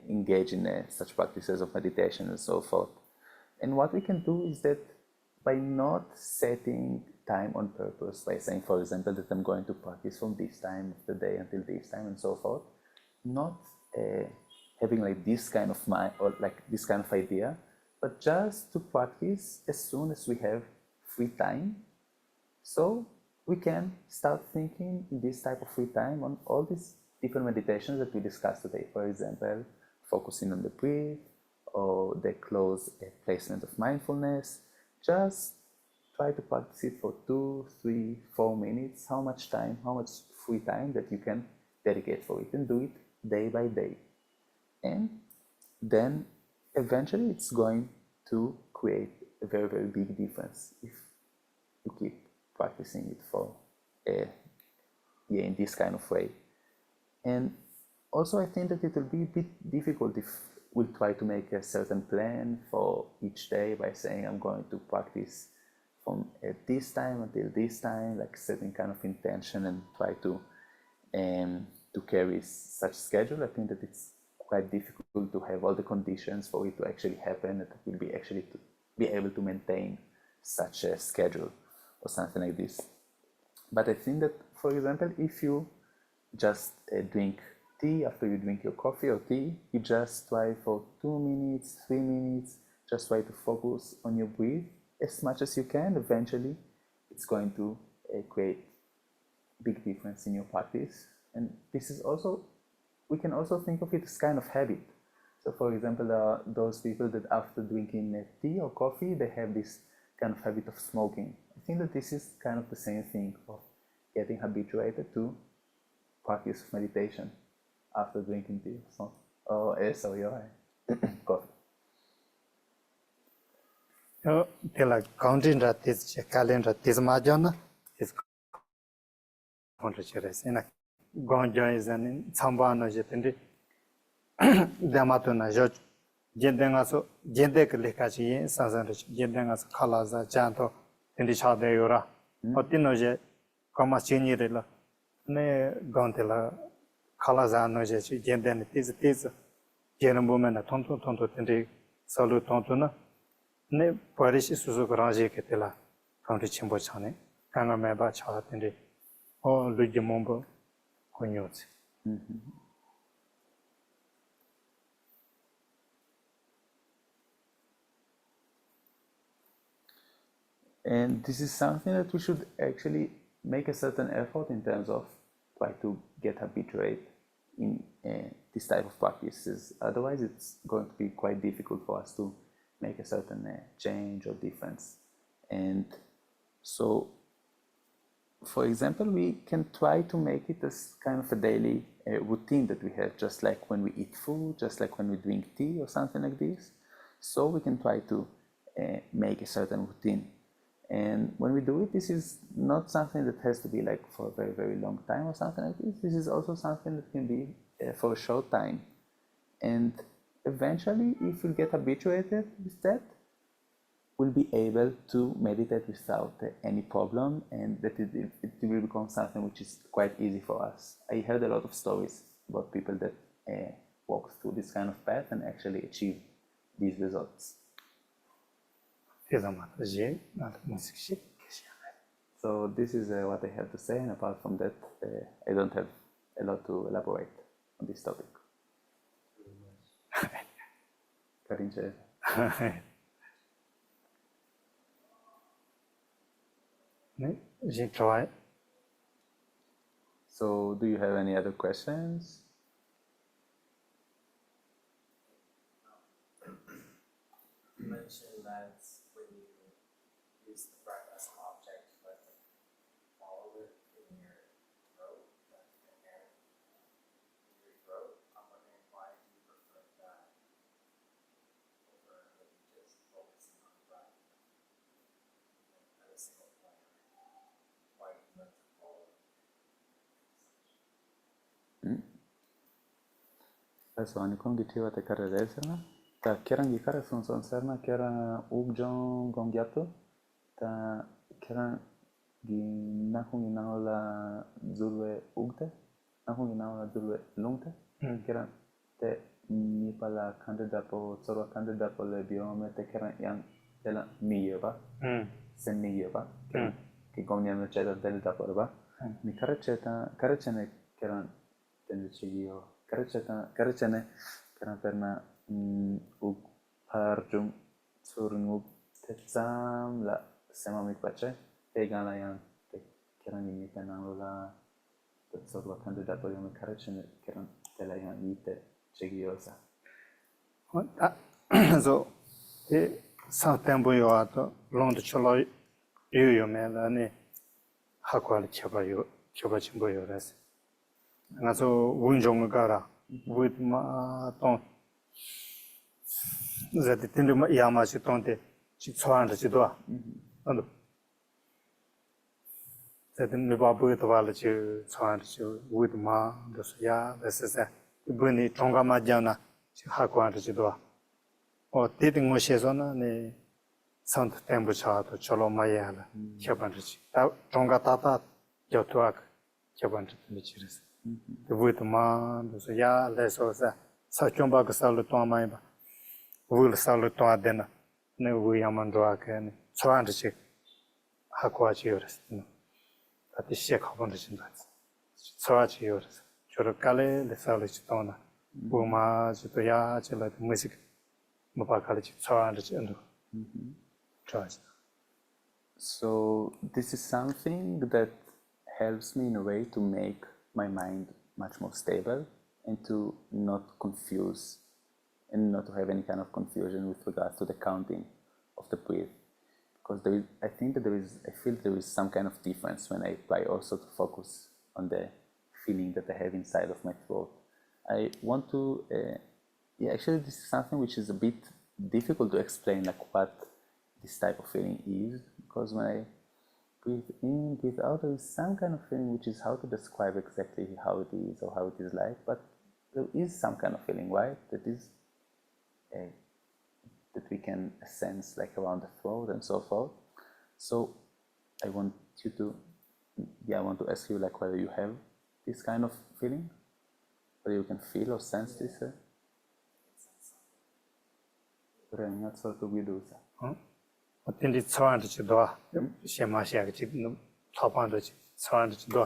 Speaker 1: engage in such practices of meditation and so forth. And what we can do is that by not setting time on purpose, by saying, for example, that I'm going to practice from this time of the day until this time and so forth, not having like this kind of mind or like this kind of idea, but just to practice as soon as we have free time. So we can start thinking in this type of free time on all these different meditations that we discussed today. For example, focusing on the breath or the close placement of mindfulness. Just try to practice it for 2, 3, 4 minutes. How much time, how much free time that you can dedicate for it, and do it day by day. And then eventually it's going to create a very, very big difference if you keep practicing it for in this kind of way. And also I think that it will be a bit difficult if we'll try to make a certain plan for each day by saying I'm going to practice from this time until this time, like setting kind of intention and try to carry such schedule. I think that it's quite difficult to have all the conditions for it to actually happen, that will be actually to be able to maintain such a schedule or something like this. But I think that, for example, if you just drink tea after you drink your coffee or tea, you just try for 2 minutes, 3 minutes, just try to focus on your breath as much as you can. Eventually it's going to create big difference in your practice. And this is also, we can also think of it as kind of habit. So for example, there are those people that after drinking tea or coffee, they have this kind of habit of smoking. I think that this is kind of the same thing of getting habituated to practice of meditation after drinking tea or coffee.
Speaker 2: Tela counting that is calendar is majana is controversial. In a gonja is an sambana jetindi Damatuna Judge Jendengaso, Jendek Lekachi, Sansanrich, Jendengas, Kalaza, Janto, in the Chade Yura, Otinoje, Kamachini Rilla, Ne Gontela, Kalaza Noje, Jenden, it is Jenabum and Tonto Tonto Tindi, Salut Tontuna, Ne Parish Suzugraji Ketela, County Chimbochane, Kangameba Chat in the O Lugimumbo, Kunyuts.
Speaker 1: And this is something that we should actually make a certain effort in terms of try to get habituated in this type of practices. Otherwise, it's going to be quite difficult for us to make a certain change or difference. And so, for example, we can try to make it as kind of a daily routine that we have, just like when we eat food, just like when we drink tea or something like this. So we can try to make a certain routine. And when we do it, this is not something that has to be like for a very, very long time or something like this. This is also something that can be for a short time. And eventually, if we get habituated with that, we'll be able to meditate without any problem, and that it will become something which is quite easy for us. I heard a lot of stories about people that walk through this kind of path and actually achieve these results. So this is what I have to say, and apart from that, I don't have a lot to elaborate on this topic. Karinche.
Speaker 2: Try.
Speaker 1: So do you have any other questions?
Speaker 5: You mentioned that when you use the breath as an object, you let it follow it in your throat, like the air in your throat. I'm wondering, why do you prefer that over maybe just focusing on the breath at a single point? Why do you let it follow it?
Speaker 1: Adesso ani kongi tiwa te kare resena, ta kerangi kare son serna kera ugjon gongyato, ta kerangi nakungi naola zurwe ugte, nakungi naola zurwe lungte, keran te nipala kandidapo tsoro kandidapo le biome te keran yang dela miyeba, sen miyeba, keran ki gomnyano cheta del daporba, ni kare chene keran tendichigio. Karachane karena perna ug parjum surung te tsam la semamit bache tegala yang te kiran ini penang la te sorwa kandidat boleh karachane kiran tela yang ite chegiosa.
Speaker 2: So, some tempo you are long to cholo you man, and Hakwal Chimbo Yores. And so, Wunjong Gara with my tongue that the Tinduma Yamashi Tonte, Chitsuan Chidua. And that in the Babu to Valachi, Swan with Ma, the Ya, this is a Bunny Tonga Majana, Hakwan Chidua. Or Titing Moshezona, the Sound Temperature to Cholo Mayala, Chabanchi, Tonga Tata, Jotuak, Chabanchi. The with Ma, the Ya, less of that. Sachumba Saluton Maiba, will Saluton Dena, no Williamandrak and Swanchi, Hakwachi Yoris. That is Shek Hobondition. Swachi Yoris, Chorokale, the Salitona, Buma, Chitoya, Chila, music, Mopakali, Swanchi, and Trust.
Speaker 1: So, this is something that helps me in a way to make my mind much more stable and to not confuse and not to have any kind of confusion with regards to the counting of the breath. Because I feel there is some kind of difference when I try also to focus on the feeling that I have inside of my throat. I want to, actually this is something which is a bit difficult to explain, like what this type of feeling is, because when I breathe in, breathe out, there is some kind of feeling which is how to describe exactly how it is or how it is like, but there is some kind of feeling, right? That is that we can sense like around the throat and so forth. So I want you to, I want to ask you like whether you have this kind of feeling, whether you can feel or sense this. 그래, not so to be do so.
Speaker 2: 어떤지 처한테 지도 시마시아지 타반도 처한테 지도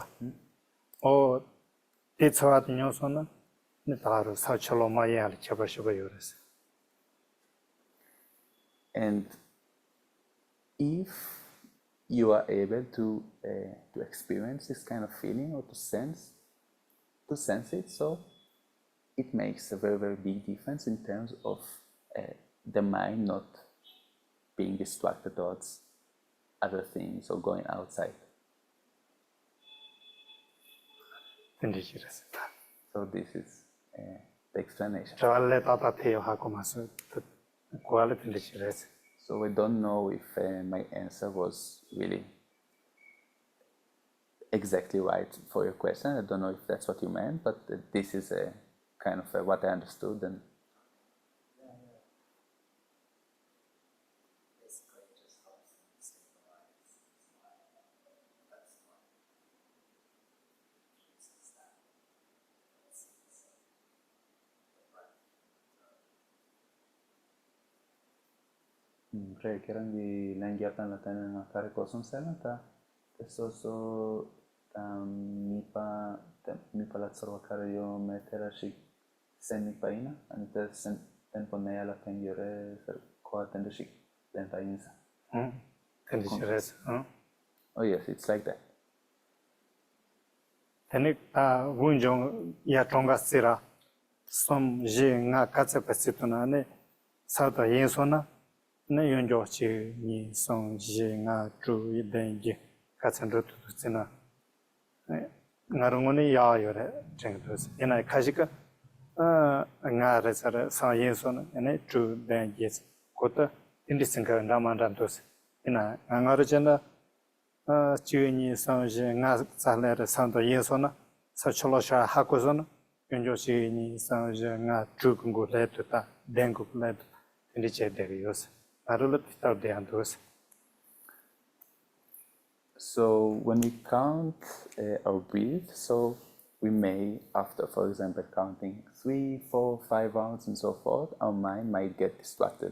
Speaker 2: 이 처한테 요소는 나로 사철로 마야를 잡으시고 요래서.
Speaker 1: And if you are able to experience this kind of feeling or to sense it, so it makes a very, very big difference in terms of the mind not being distracted towards other things or going outside. So this is the explanation. So I don't know if my answer was really exactly right for your question. I don't know if that's what you meant, but this is a kind of what I understood. And
Speaker 5: Basically, it just helps them stabilize. That's what uses that.
Speaker 1: 그래, 그런 게 랭기였던 것들은 다른 것은 살았다. 그래서 미파 라츠로 카르요 메테라식 센미파이나 아니면 센 temponea la tengiore coa tender식 lentainsa. Oh yes, it's like that.
Speaker 2: Tenik wunjong ya tongasira som ji nga katse pasituna ne sauta yensona ne yonjo chi ni som ji nga tru idengi katsenro tutsina ngarungoni ya yore jengdos ina kashika nga resara sa yensona ne tru dengi kota indisinga ramandantos ina ngarujena 지은이 상지 나 살레르 상도 예소나 서철로샤 하고서는 연조 지은이 상지 나 죽은 거 레트다 댕고 레트 인디체 데리오스 나르르 피타데 안도스.
Speaker 1: So when we count our breath, so we may, after, for example, counting 3, 4, 5 rounds and so forth, our mind might get distracted.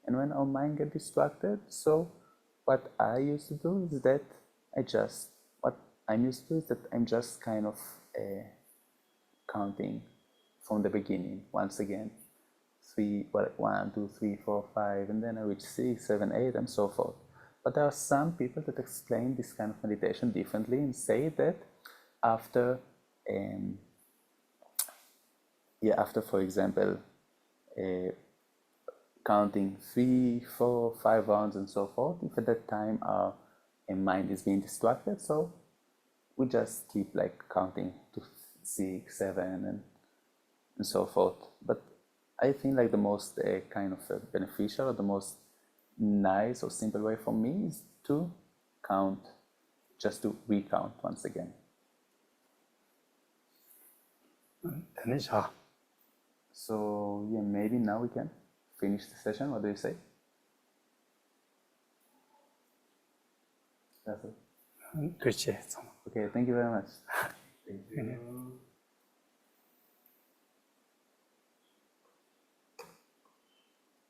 Speaker 1: And when our mind gets distracted, so what I used to do is that I'm just kind of counting from the beginning once again. 1, 2, 3, 4, 5, and then I reach 6, 7, 8, and so forth. But there are some people that explain this kind of meditation differently and say that after, for example, counting 3, 4, 5 rounds and so forth, if at that time our mind is being distracted, so we just keep like counting to 6, 7 and so forth. But I think like the most kind of beneficial or the most nice or simple way for me is to count, just to recount once again. So yeah, maybe now we can finish the session. What do you say? That's it. Okay, thank you very much. Thank you.